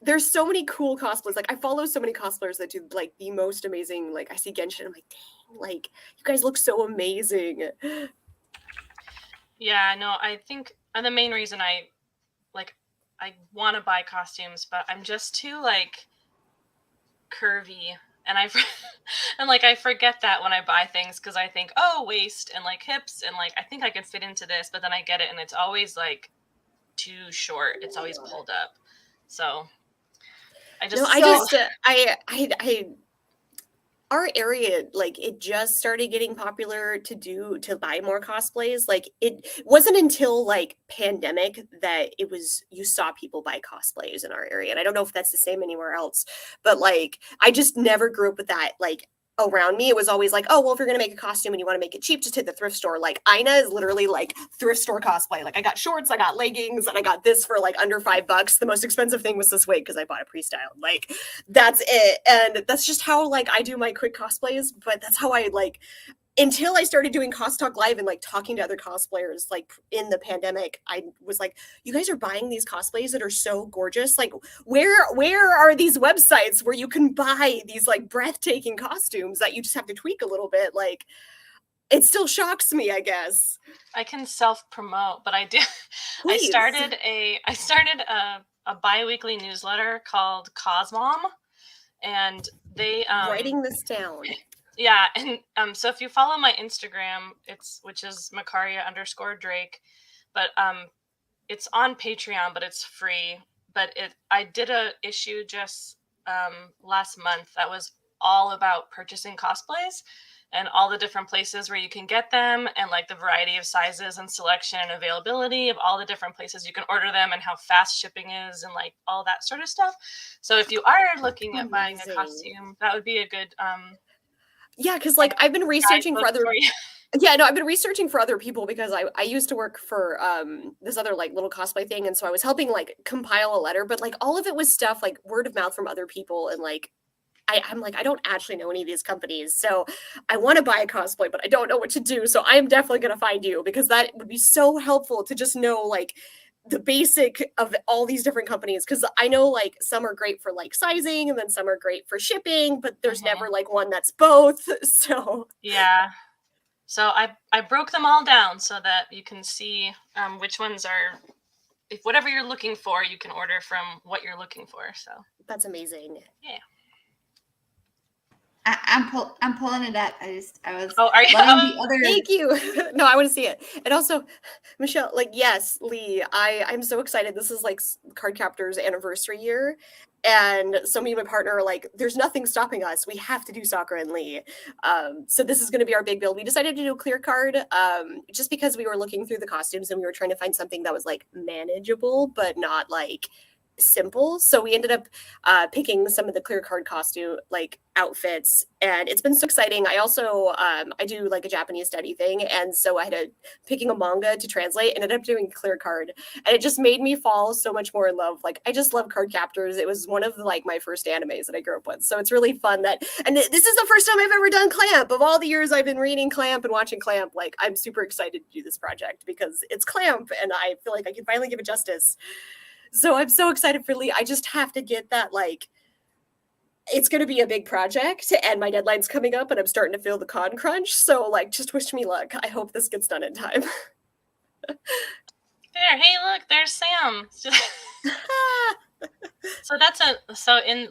there's so many cool cosplays. Like I follow so many cosplayers that do like the most amazing. Like I see Genshin, I'm like, dang, like you guys look so amazing. Yeah, no, I think the main reason I want to buy costumes, but I'm just too like curvy, and I forget that when I buy things because I think, oh, waist and like hips and like I think I can fit into this, but then I get it and it's always like too short. It's always pulled up. So our area, like it just started getting popular to buy more cosplays. Like it wasn't until like pandemic that you saw people buy cosplays in our area. And I don't know if that's the same anywhere else, but like, I just never grew up with that. Like around me, it was always like, oh, well, if you're going to make a costume and you want to make it cheap, just hit the thrift store. Like Ina is literally like thrift store cosplay. Like I got shorts, I got leggings, and I got this for like under $5. The most expensive thing was this wig because I bought a pre-styled. Like that's it. And that's just how like I do my quick cosplays. But that's how I like, until I started doing Cos Talk Live and like talking to other cosplayers, like in the pandemic, I was like, you guys are buying these cosplays that are so gorgeous. Like where are these websites where you can buy these like breathtaking costumes that you just have to tweak a little bit? Like it still shocks me, I guess. I can self-promote, but I do. Please. I started a bi-weekly newsletter called Cosmom, and they writing this down. Yeah, and so if you follow my Instagram, which is Makaria_Drake, but it's on Patreon, but it's free. But I did a issue just last month that was all about purchasing cosplays and all the different places where you can get them, and like the variety of sizes and selection and availability of all the different places you can order them, and how fast shipping is, and like all that sort of stuff. So if you are looking at buying a costume, that would be a good yeah, because like I've been researching for other I've been researching for other people because I used to work for this other like little cosplay thing, and so I was helping like compile a letter, but like all of it was stuff like word of mouth from other people, and like I'm like, I don't actually know any of these companies, so I want to buy a cosplay, but I don't know what to do. So I'm definitely gonna find you because that would be so helpful to just know like the basic of all these different companies, because I know like some are great for like sizing and then some are great for shipping, but there's never like one that's both. So yeah. So I broke them all down so that you can see which ones are, if whatever you're looking for, you can order from what you're looking for. So that's amazing. yeah. I'm pulling it up. I was Oh, are you? letting the other. Thank you. No, I want to see it. And also, Michelle, like, yes, Lee, I'm so excited. This is like Cardcaptor's anniversary year. And so me and my partner are like, there's nothing stopping us. We have to do Sakura and Lee. So this is going to be our big build. We decided to do a clear card just because we were looking through the costumes and we were trying to find something that was like manageable, but not like simple. So we ended up picking some of the clear card costume like outfits, and it's been so exciting. I also I do like a Japanese study thing, and so I had to picking a manga to translate and ended up doing clear card, and it just made me fall so much more in love. Like I just love card captors. It was one of the, like my first animes that I grew up with, so it's really fun that, and this is the first time I've ever done Clamp. Of all the years I've been reading Clamp and watching Clamp, like I'm super excited to do this project because it's Clamp and I feel like I can finally give it justice. So I'm so excited for Lee. I just have to get that, like, it's going to be a big project and my deadline's coming up and I'm starting to feel the con crunch. So, like, just wish me luck. I hope this gets done in time. There, hey, look, there's Sam. So that's so in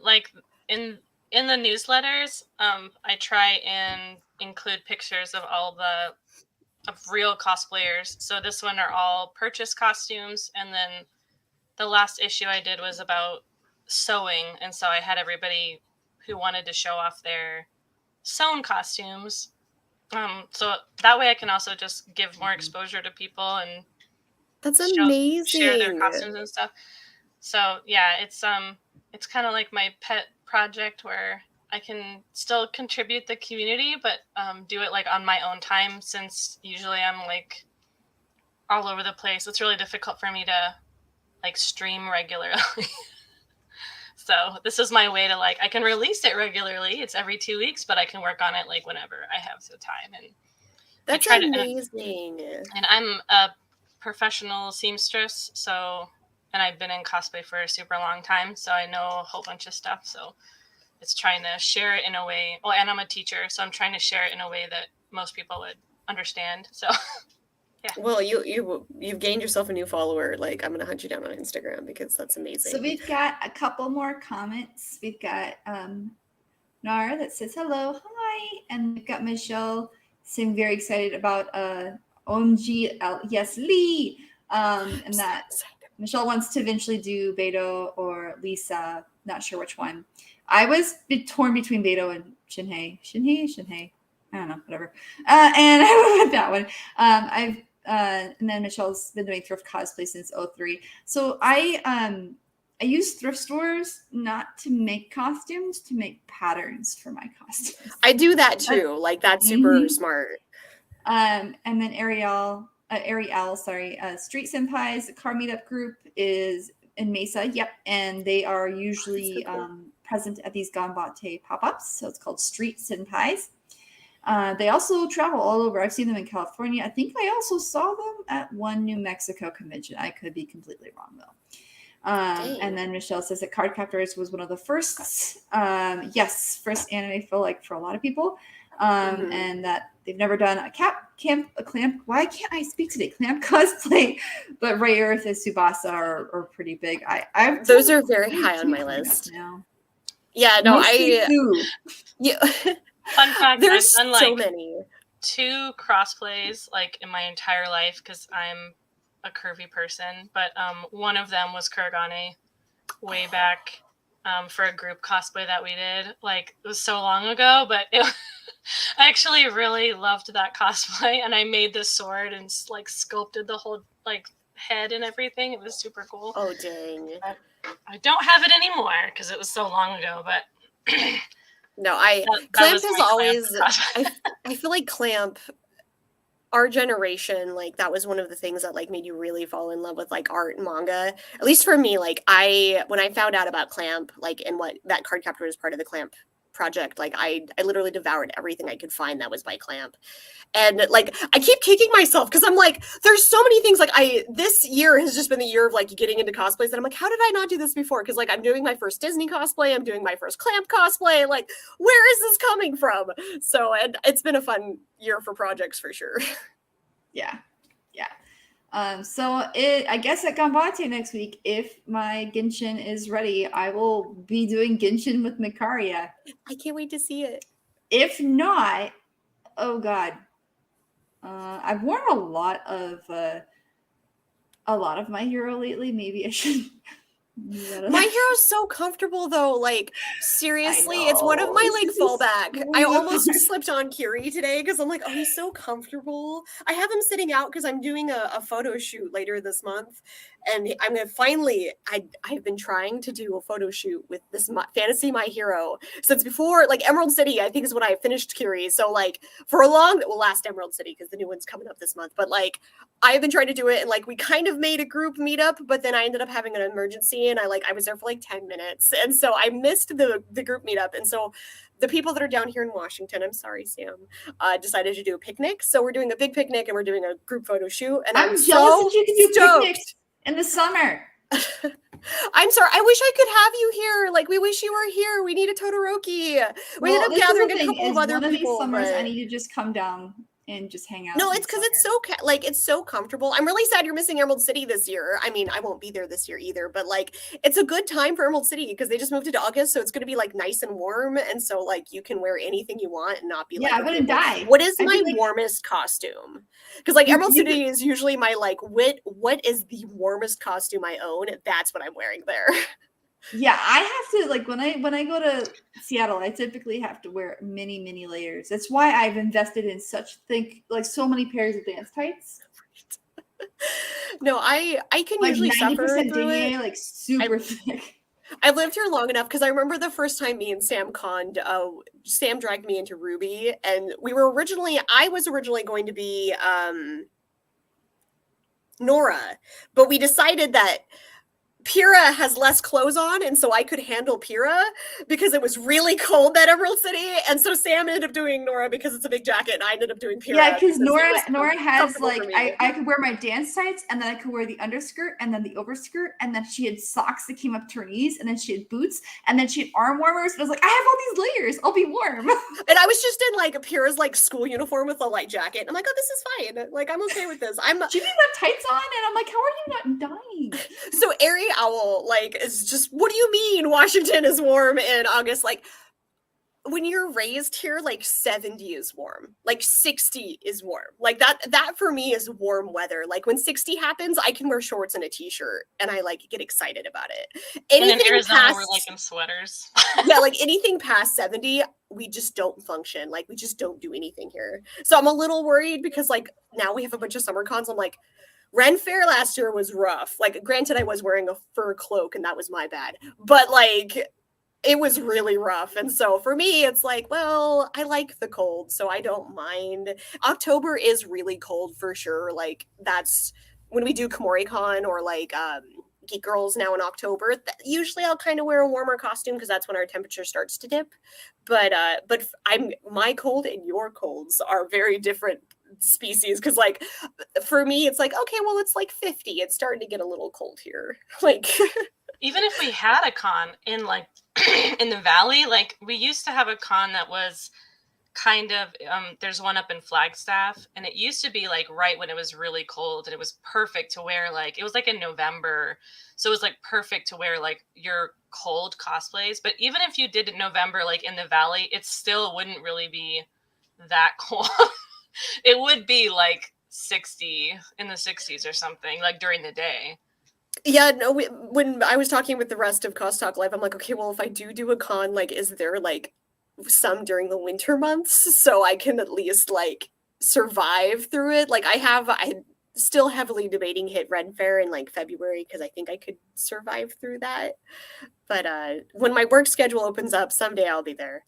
the newsletters, I try and include pictures of all of real cosplayers. So this one are all purchase costumes, and then the last issue I did was about sewing, and so I had everybody who wanted to show off their sewn costumes. So that way I can also just give more exposure to people and that's amazing. Share their costumes and stuff. So yeah, it's kind of like my pet project where I can still contribute the community, but do it like on my own time, since usually I'm like all over the place. It's really difficult for me to like stream regularly. So this is my way to, like, I can release it regularly. It's every 2 weeks, but I can work on it like whenever I have the time. And that's amazing. And I'm a professional seamstress, so, and I've been in cosplay for a super long time, so I know a whole bunch of stuff. So it's trying to share it in a way. Well, and I'm a teacher, so I'm trying to share it in a way that most people would understand. So yeah. Well, you've gained yourself a new follower. Like, I'm gonna hunt you down on Instagram because that's amazing. So we've got a couple more comments. We've got Nara that says hello, hi, and we've got Michelle saying very excited about OMG, yes, Lee, and that Michelle wants to eventually do Beto or Lisa. Not sure which one. I was torn between Beto and Shinhei. I don't know, whatever. And I went with that one. And then Michelle's been doing thrift cosplay since 2003. So I use thrift stores not to make costumes, to make patterns for my costumes. I do that too. Like that's super smart. And then Ariel, Street Senpai's car meetup group is in Mesa. Yep, and they are usually so cool. Present at these Ganbatte pop-ups. So it's called Street Senpai's. They also travel all over. I've seen them in California. I think I also saw them at one New Mexico convention. I could be completely wrong, though. And then Michelle says that Cardcaptors was one of the first, first anime for a lot of people. And that they've never done a clamp. Why can't I speak today? Clamp cosplay, but Ray Earth and Tsubasa are pretty big. Those are very high on my list now. Yeah, no, yeah. Fun fact, there's I've done so many. 2 crossplays like in my entire life because I'm a curvy person, but one of them was Kuragane way back for a group cosplay that we did. Like, it was so long ago, but I actually really loved that cosplay, and I made this sword and like sculpted the whole like head and everything. It was super cool. Oh dang! I don't have it anymore because it was so long ago, but. No, Clamp is always, I feel like Clamp, our generation, like that was one of the things that like made you really fall in love with like art and manga. At least for me, like when I found out about Clamp, like and what that Cardcaptor was part of the Clamp project. Like I literally devoured everything I could find that was by Clamp. And like I keep kicking myself because I'm like, there's so many things. Like this year has just been the year of like getting into cosplays, and I'm like, how did I not do this before? Because like I'm doing my first Disney cosplay, I'm doing my first Clamp cosplay. Like, where is this coming from? So, and it's been a fun year for projects for sure. Yeah. I guess at Ganbatte next week, if my Genshin is ready, I will be doing Genshin with Mikaria. I can't wait to see it. If not, oh god, I've worn a lot of My Hero lately. Maybe I should. My Hero's so comfortable though. Like seriously, it's one of my like fallback. I almost slipped on Kiri today because I'm like, oh, he's so comfortable. I have him sitting out because I'm doing a photo shoot later this month, and I'm gonna finally. I've been trying to do a photo shoot with this fantasy My Hero since before like Emerald City. I think is when I finished Kiri. So like for a last Emerald City because the new one's coming up this month. But like I've been trying to do it, and like we kind of made a group meetup, but then I ended up having an emergency. And I was there for like 10 minutes. And so I missed the group meetup. And so the people that are down here in Washington, I'm sorry, Sam, decided to do a picnic. So we're doing a big picnic and we're doing a group photo shoot. And I'm jealous so that you can do stoked. picnics in the summer. I'm sorry. I wish I could have you here. Like, we wish you were here. We need a Todoroki. We ended up gathering a couple of other people. One of these summers, I need to just come down and just hang out. No, it's because it's so it's so comfortable. I'm really sad you're missing Emerald City this year. I mean, I won't be there this year either, but like it's a good time for Emerald City because they just moved into August, so it's going to be like nice and warm, and so like you can wear anything you want and not be like, I wouldn't die. What is my warmest costume? Because like Emerald City is usually my like what is the warmest costume I own? That's what I'm wearing there. Yeah, I have to like when I go to Seattle, I typically have to wear many layers. That's why I've invested in so many pairs of dance tights. No, I can like usually suffer through it. Like super thick. I've lived here long enough because I remember the first time me and Sam conned. Sam dragged me into Ruby, and I was originally going to be Nora, but we decided that Pyrrha has less clothes on, and so I could handle Pyrrha because it was really cold at Emerald City, and so Sam ended up doing Nora because it's a big jacket, and I ended up doing Pyrrha. Yeah, because Nora has like I could wear my dance tights, and then I could wear the underskirt, and then the overskirt, and then she had socks that came up to her knees, and then she had boots, and then she had arm warmers. And I was like, I have all these layers, I'll be warm. And I was just in like Pyrrha's like school uniform with a light jacket, and I'm like, oh, this is fine. Like I'm okay with this. She didn't have tights on, and I'm like, how are you not dying? So Airy Owl like is just, what do you mean Washington is warm in August? Like when you're raised here, like 70 is warm, like 60 is warm. Like that for me is warm weather. Like when 60 happens, I can wear shorts and a t-shirt and I like get excited about it. Anything and in Arizona, we're like in sweaters. Yeah, like anything past 70, we just don't function. Like we just don't do anything here. So I'm a little worried because like now we have a bunch of summer cons. I'm like, Ren Fair last year was rough. Like, granted, I was wearing a fur cloak, and that was my bad. But, like, it was really rough. And so, for me, it's like, well, I like the cold, so I don't mind. October is really cold, for sure. Like, that's when we do KomoriCon or, like, Geek Girls now in October. Usually, I'll kind of wear a warmer costume because that's when our temperature starts to dip. But my cold and your colds are very different species because like for me it's like, okay, well it's like 50, it's starting to get a little cold here. Like even if we had a con in like in the valley, like we used to have a con that was kind of there's one up in Flagstaff, and it used to be like right when it was really cold, and it was perfect to wear, like it was like in November, so it was like perfect to wear like your cold cosplays. But even if you did it in November like in the valley, it still wouldn't really be that cold. It would be like 60 in the 60s or something, like during the day. Yeah, no, when I was talking with the rest of Cost Talk Live, I'm like, okay, well, if I do a con, like, is there like some during the winter months so I can at least like survive through it? Like I still heavily debating hit Ren Fair in like February because I think I could survive through that. But when my work schedule opens up, someday I'll be there.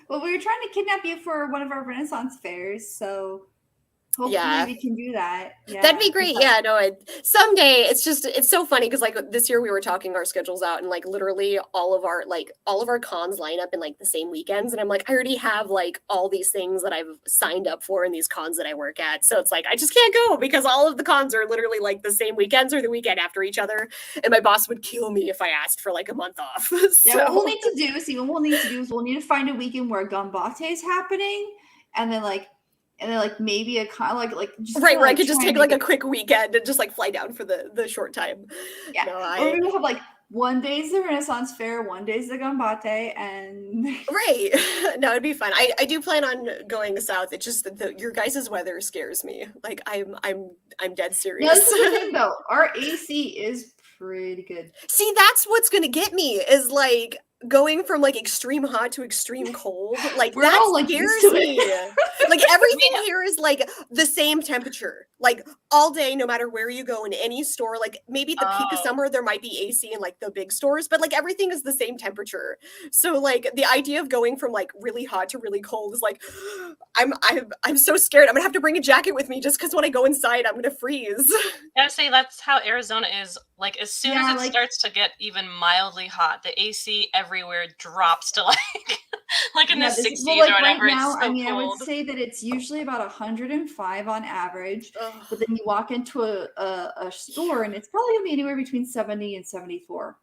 Well, we were trying to kidnap you for one of our Renaissance fairs, so Hopefully we can do that. Yeah. That'd be great. Yeah, no, someday. It's so funny because like this year we were talking our schedules out, and like literally all of our cons line up in like the same weekends, and I'm like, I already have like all these things that I've signed up for in these cons that I work at, so it's like I just can't go because all of the cons are literally like the same weekends or the weekend after each other, and my boss would kill me if I asked for like a month off. Yeah, what we'll need to do is we'll need to find a weekend where Ganbatte is happening, and then maybe a con like just right, where I could try just take like a quick weekend and just like fly down for the short time. Yeah, or we will have like one day's the Renaissance Fair, one day's the Ganbatte, and right. No, it'd be fun. I do plan on going south. It's just that your guys' weather scares me. Like I'm dead serious. No, this is the thing though. Our AC is pretty good. See, that's what's gonna get me is like going from like extreme hot to extreme cold. Like We're all, like, scares used to me. Like everything here is like the same temperature, like all day, no matter where you go in any store. Like maybe at the peak of summer there might be AC in like the big stores, but like everything is the same temperature. So like the idea of going from like really hot to really cold is like I'm so scared. I'm gonna have to bring a jacket with me just because when I go inside I'm gonna freeze. I would say that's how Arizona is. Like as soon as it starts to get even mildly hot, the AC everywhere drops to like in the 60s or whatever. Right now, it's so I cold. would say that it's usually about 105 on average. But then you walk into a store and it's probably gonna be anywhere between 70 and 74.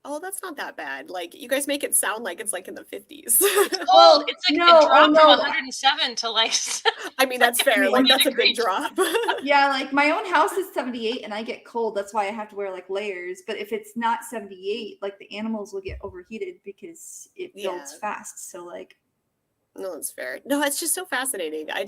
Oh, that's not that bad. Like you guys make it sound like it's like in the 50s. Well, it's like it dropped from 107 to like. I mean, that's fair. Like that's a big drop. Yeah, like my own house is 78 and I get cold. That's why I have to wear like layers. But if it's not 78, like the animals will get overheated because it builds fast. So like. No, that's fair. No, it's just so fascinating. I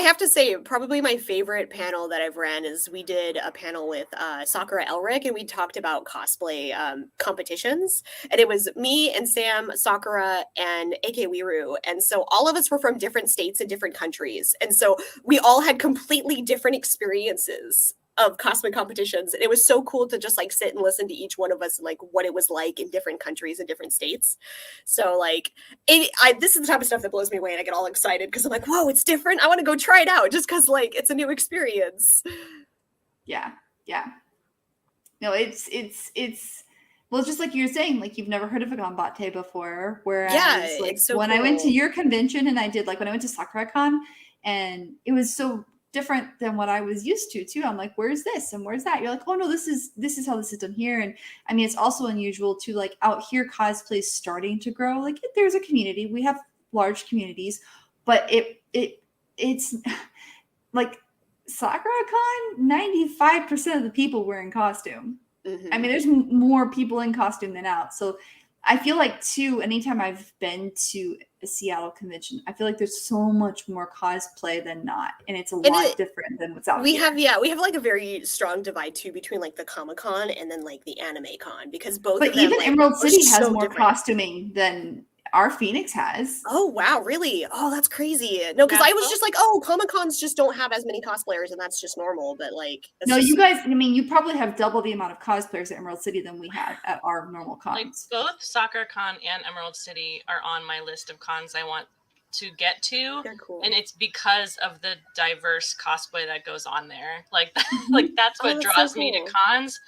have to say, probably my favorite panel that I've ran is we did a panel with Sakura Elric, and we talked about cosplay competitions. And it was me and Sam, Sakura, and AK Wiru. And so all of us were from different states and different countries. And so we all had completely different experiences of cosplay competitions. And it was so cool to just like sit and listen to each one of us, like what it was like in different countries and different states. So like, this is the type of stuff that blows me away and I get all excited because I'm like, whoa, it's different. I want to go try it out just because like it's a new experience. Yeah. No, it's well, just like you were saying, like you've never heard of a Ganbatte before. Whereas like so when I went to your convention and I did like when I went to SakuraCon and it was so different than what I was used to too. I'm like, where's this and where's that? You're like, oh no, this is how this is done here. And I mean, it's also unusual to like out here cosplay is starting to grow. Like there's a community. We have large communities, but it's like SakuraCon, 95% of the people were in costume. Mm-hmm. I mean, there's more people in costume than out. So I feel like too, anytime I've been to a Seattle convention, I feel like there's so much more cosplay than not. And it's a lot different than what's out here. We have like a very strong divide too between like the Comic-Con and then like the Anime Con because both but of them, even like, Emerald City has so more different costuming than our Phoenix has. Oh wow, really? Oh, that's crazy. No, because I was just like, oh, Comic-Cons just don't have as many cosplayers and that's just normal. But like no, you guys, I mean, you probably have double the amount of cosplayers at Emerald City than we have at our normal cons. Like both SakuraCon and Emerald City are on my list of cons I want to get to. They're cool. And it's because of the diverse cosplay that goes on there. Like like that's what draws me to cons.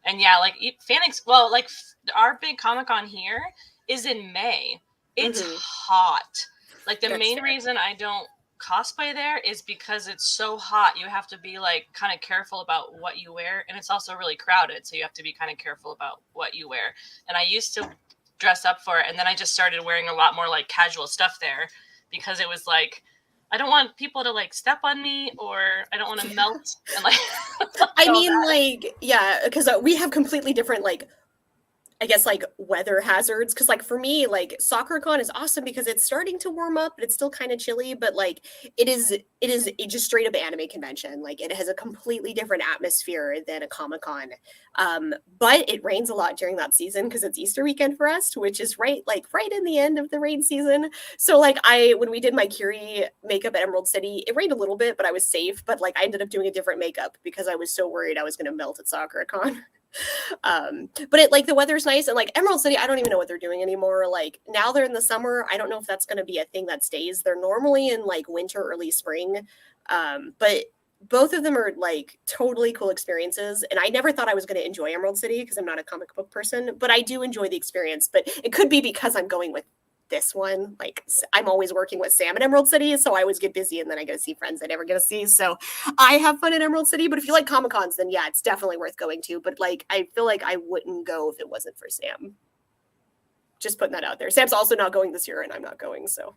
And yeah, like Phoenix, well, like our big Comic-Con here is in May. It's hot. Like the main reason I don't cosplay there is because it's so hot. You have to be like kind of careful about what you wear, and it's also really crowded, so you have to be kind of careful about what you wear. And I used to dress up for it, and then I just started wearing a lot more like casual stuff there because it was like I don't want people to like step on me, or I don't want to melt and like I mean like because we have completely different like I guess like weather hazards because like for me like SakuraCon is awesome because it's starting to warm up but it's still kind of chilly, but like it is a just straight up anime convention. Like it has a completely different atmosphere than a Comic-Con, but it rains a lot during that season because it's Easter weekend for us, which is right in the end of the rain season. So like when we did my Curie makeup at Emerald City, it rained a little bit but I was safe, but like I ended up doing a different makeup because I was so worried I was going to melt at SakuraCon. But it like the weather's nice, and like Emerald City, I don't even know what they're doing anymore. Like now they're in the summer. I don't know if that's going to be a thing that stays. They're normally in like winter, early spring. But both of them are like totally cool experiences. And I never thought I was going to enjoy Emerald City because I'm not a comic book person, but I do enjoy the experience. But it could be because I'm going with this one. Like I'm always working with Sam at Emerald City, so I always get busy and then I go see friends I never get to see. So I have fun at Emerald City. But if you like Comic Cons, then yeah, it's definitely worth going to. But like I feel like I wouldn't go if it wasn't for Sam. Just putting that out there. Sam's also not going this year, and I'm not going. So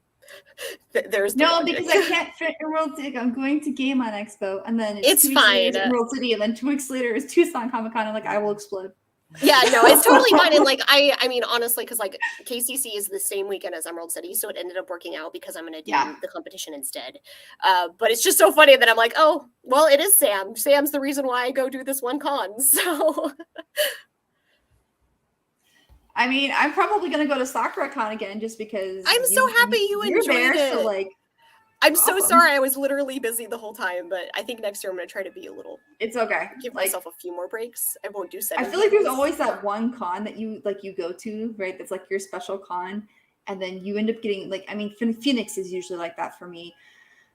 there's the no logic. because I can't fit Emerald City. I'm going to Game On Expo, and then It's 2 weeks later fine. is Emerald City, and then 2 weeks later is Tucson Comic Con. I'm like, I will explode. Yeah, no, it's totally fine. And like I mean, honestly, because like KCC is the same weekend as Emerald City, so it ended up working out because I'm gonna do the competition instead. But it's just so funny that I'm like, oh, well, it is Sam. Sam's the reason why I go do this one con. So I mean, I'm probably gonna go to Sakura Con again just because I'm so happy you you're enjoyed there, it. so like I'm so awesome. sorry I was literally busy the whole time, but I think next year I'm gonna try to be a little. It's okay. Give like, myself a few more breaks. I won't do 7 I feel like there's days. always that one con that you go to, right? That's like your special con, and then you end up getting like, I mean, Phoenix is usually like that for me.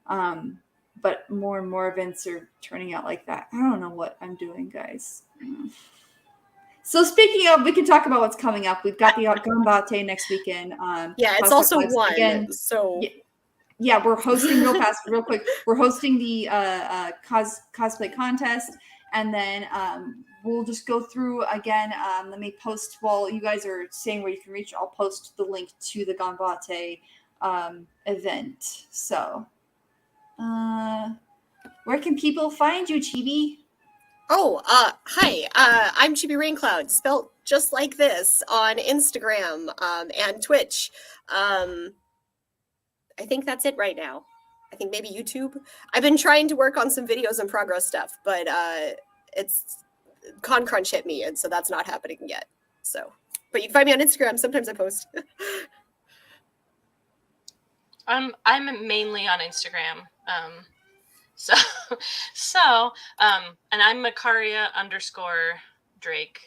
But more and more events are turning out like that. I don't know what I'm doing, guys. So speaking of, we can talk about what's coming up. We've got the Ganbatte next weekend. Yeah, it's also one. Again, so yeah, we're hosting real quick. We're hosting the cosplay contest, and then we'll just go through again. Let me post while you guys are saying where you can reach. I'll post the link to the Ganbatte event. So, where can people find you, Chibi? Oh, hi. I'm Chibi Raincloud, spelt just like this on Instagram and Twitch. I think that's it right now. I think maybe YouTube. I've been trying to work on some videos and progress stuff, but it's Con Crunch hit me, and so that's not happening yet. So, but you can find me on Instagram. Sometimes I post. I'm mainly on Instagram. And I'm Makaria_Drake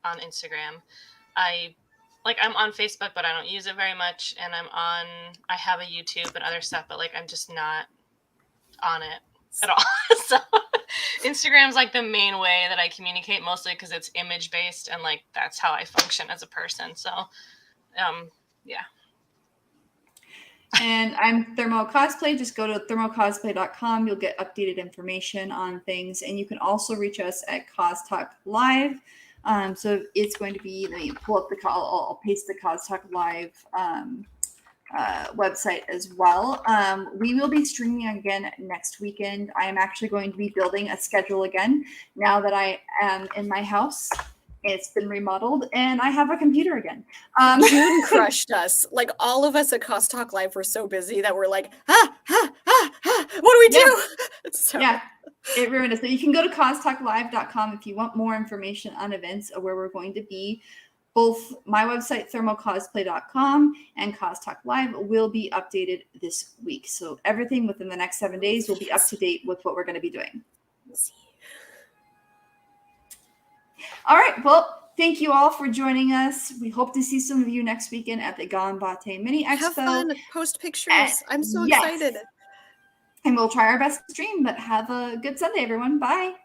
on Instagram. I'm on Facebook, but I don't use it very much. And I have a YouTube and other stuff, but like, I'm just not on it at all. So Instagram's like the main way that I communicate, mostly because it's image based and like, that's how I function as a person. So, yeah. And I'm Thermo Cosplay. Just go to thermocosplay.com. You'll get updated information on things. And you can also reach us at Cos Talk Live. So it's going to be, let me pull up I'll paste the Cos Talk Live website as well. We will be streaming again next weekend. I am actually going to be building a schedule again now that I am in my house. It's been remodeled and I have a computer again. June crushed us. Like all of us at Cos Talk Live were so busy that we're like, what do we do? So. Yeah, it ruined us. So you can go to costalklive.com if you want more information on events or where we're going to be. Both my website, thermocosplay.com, and Cos Talk Live will be updated this week. So everything within the next 7 days will be up to date with what we're going to be doing. All right. Well, thank you all for joining us. We hope to see some of you next weekend at the Ganbatte Mini Expo. Have fun. Post pictures. I'm so excited. And we'll try our best to stream, but have a good Sunday, everyone. Bye.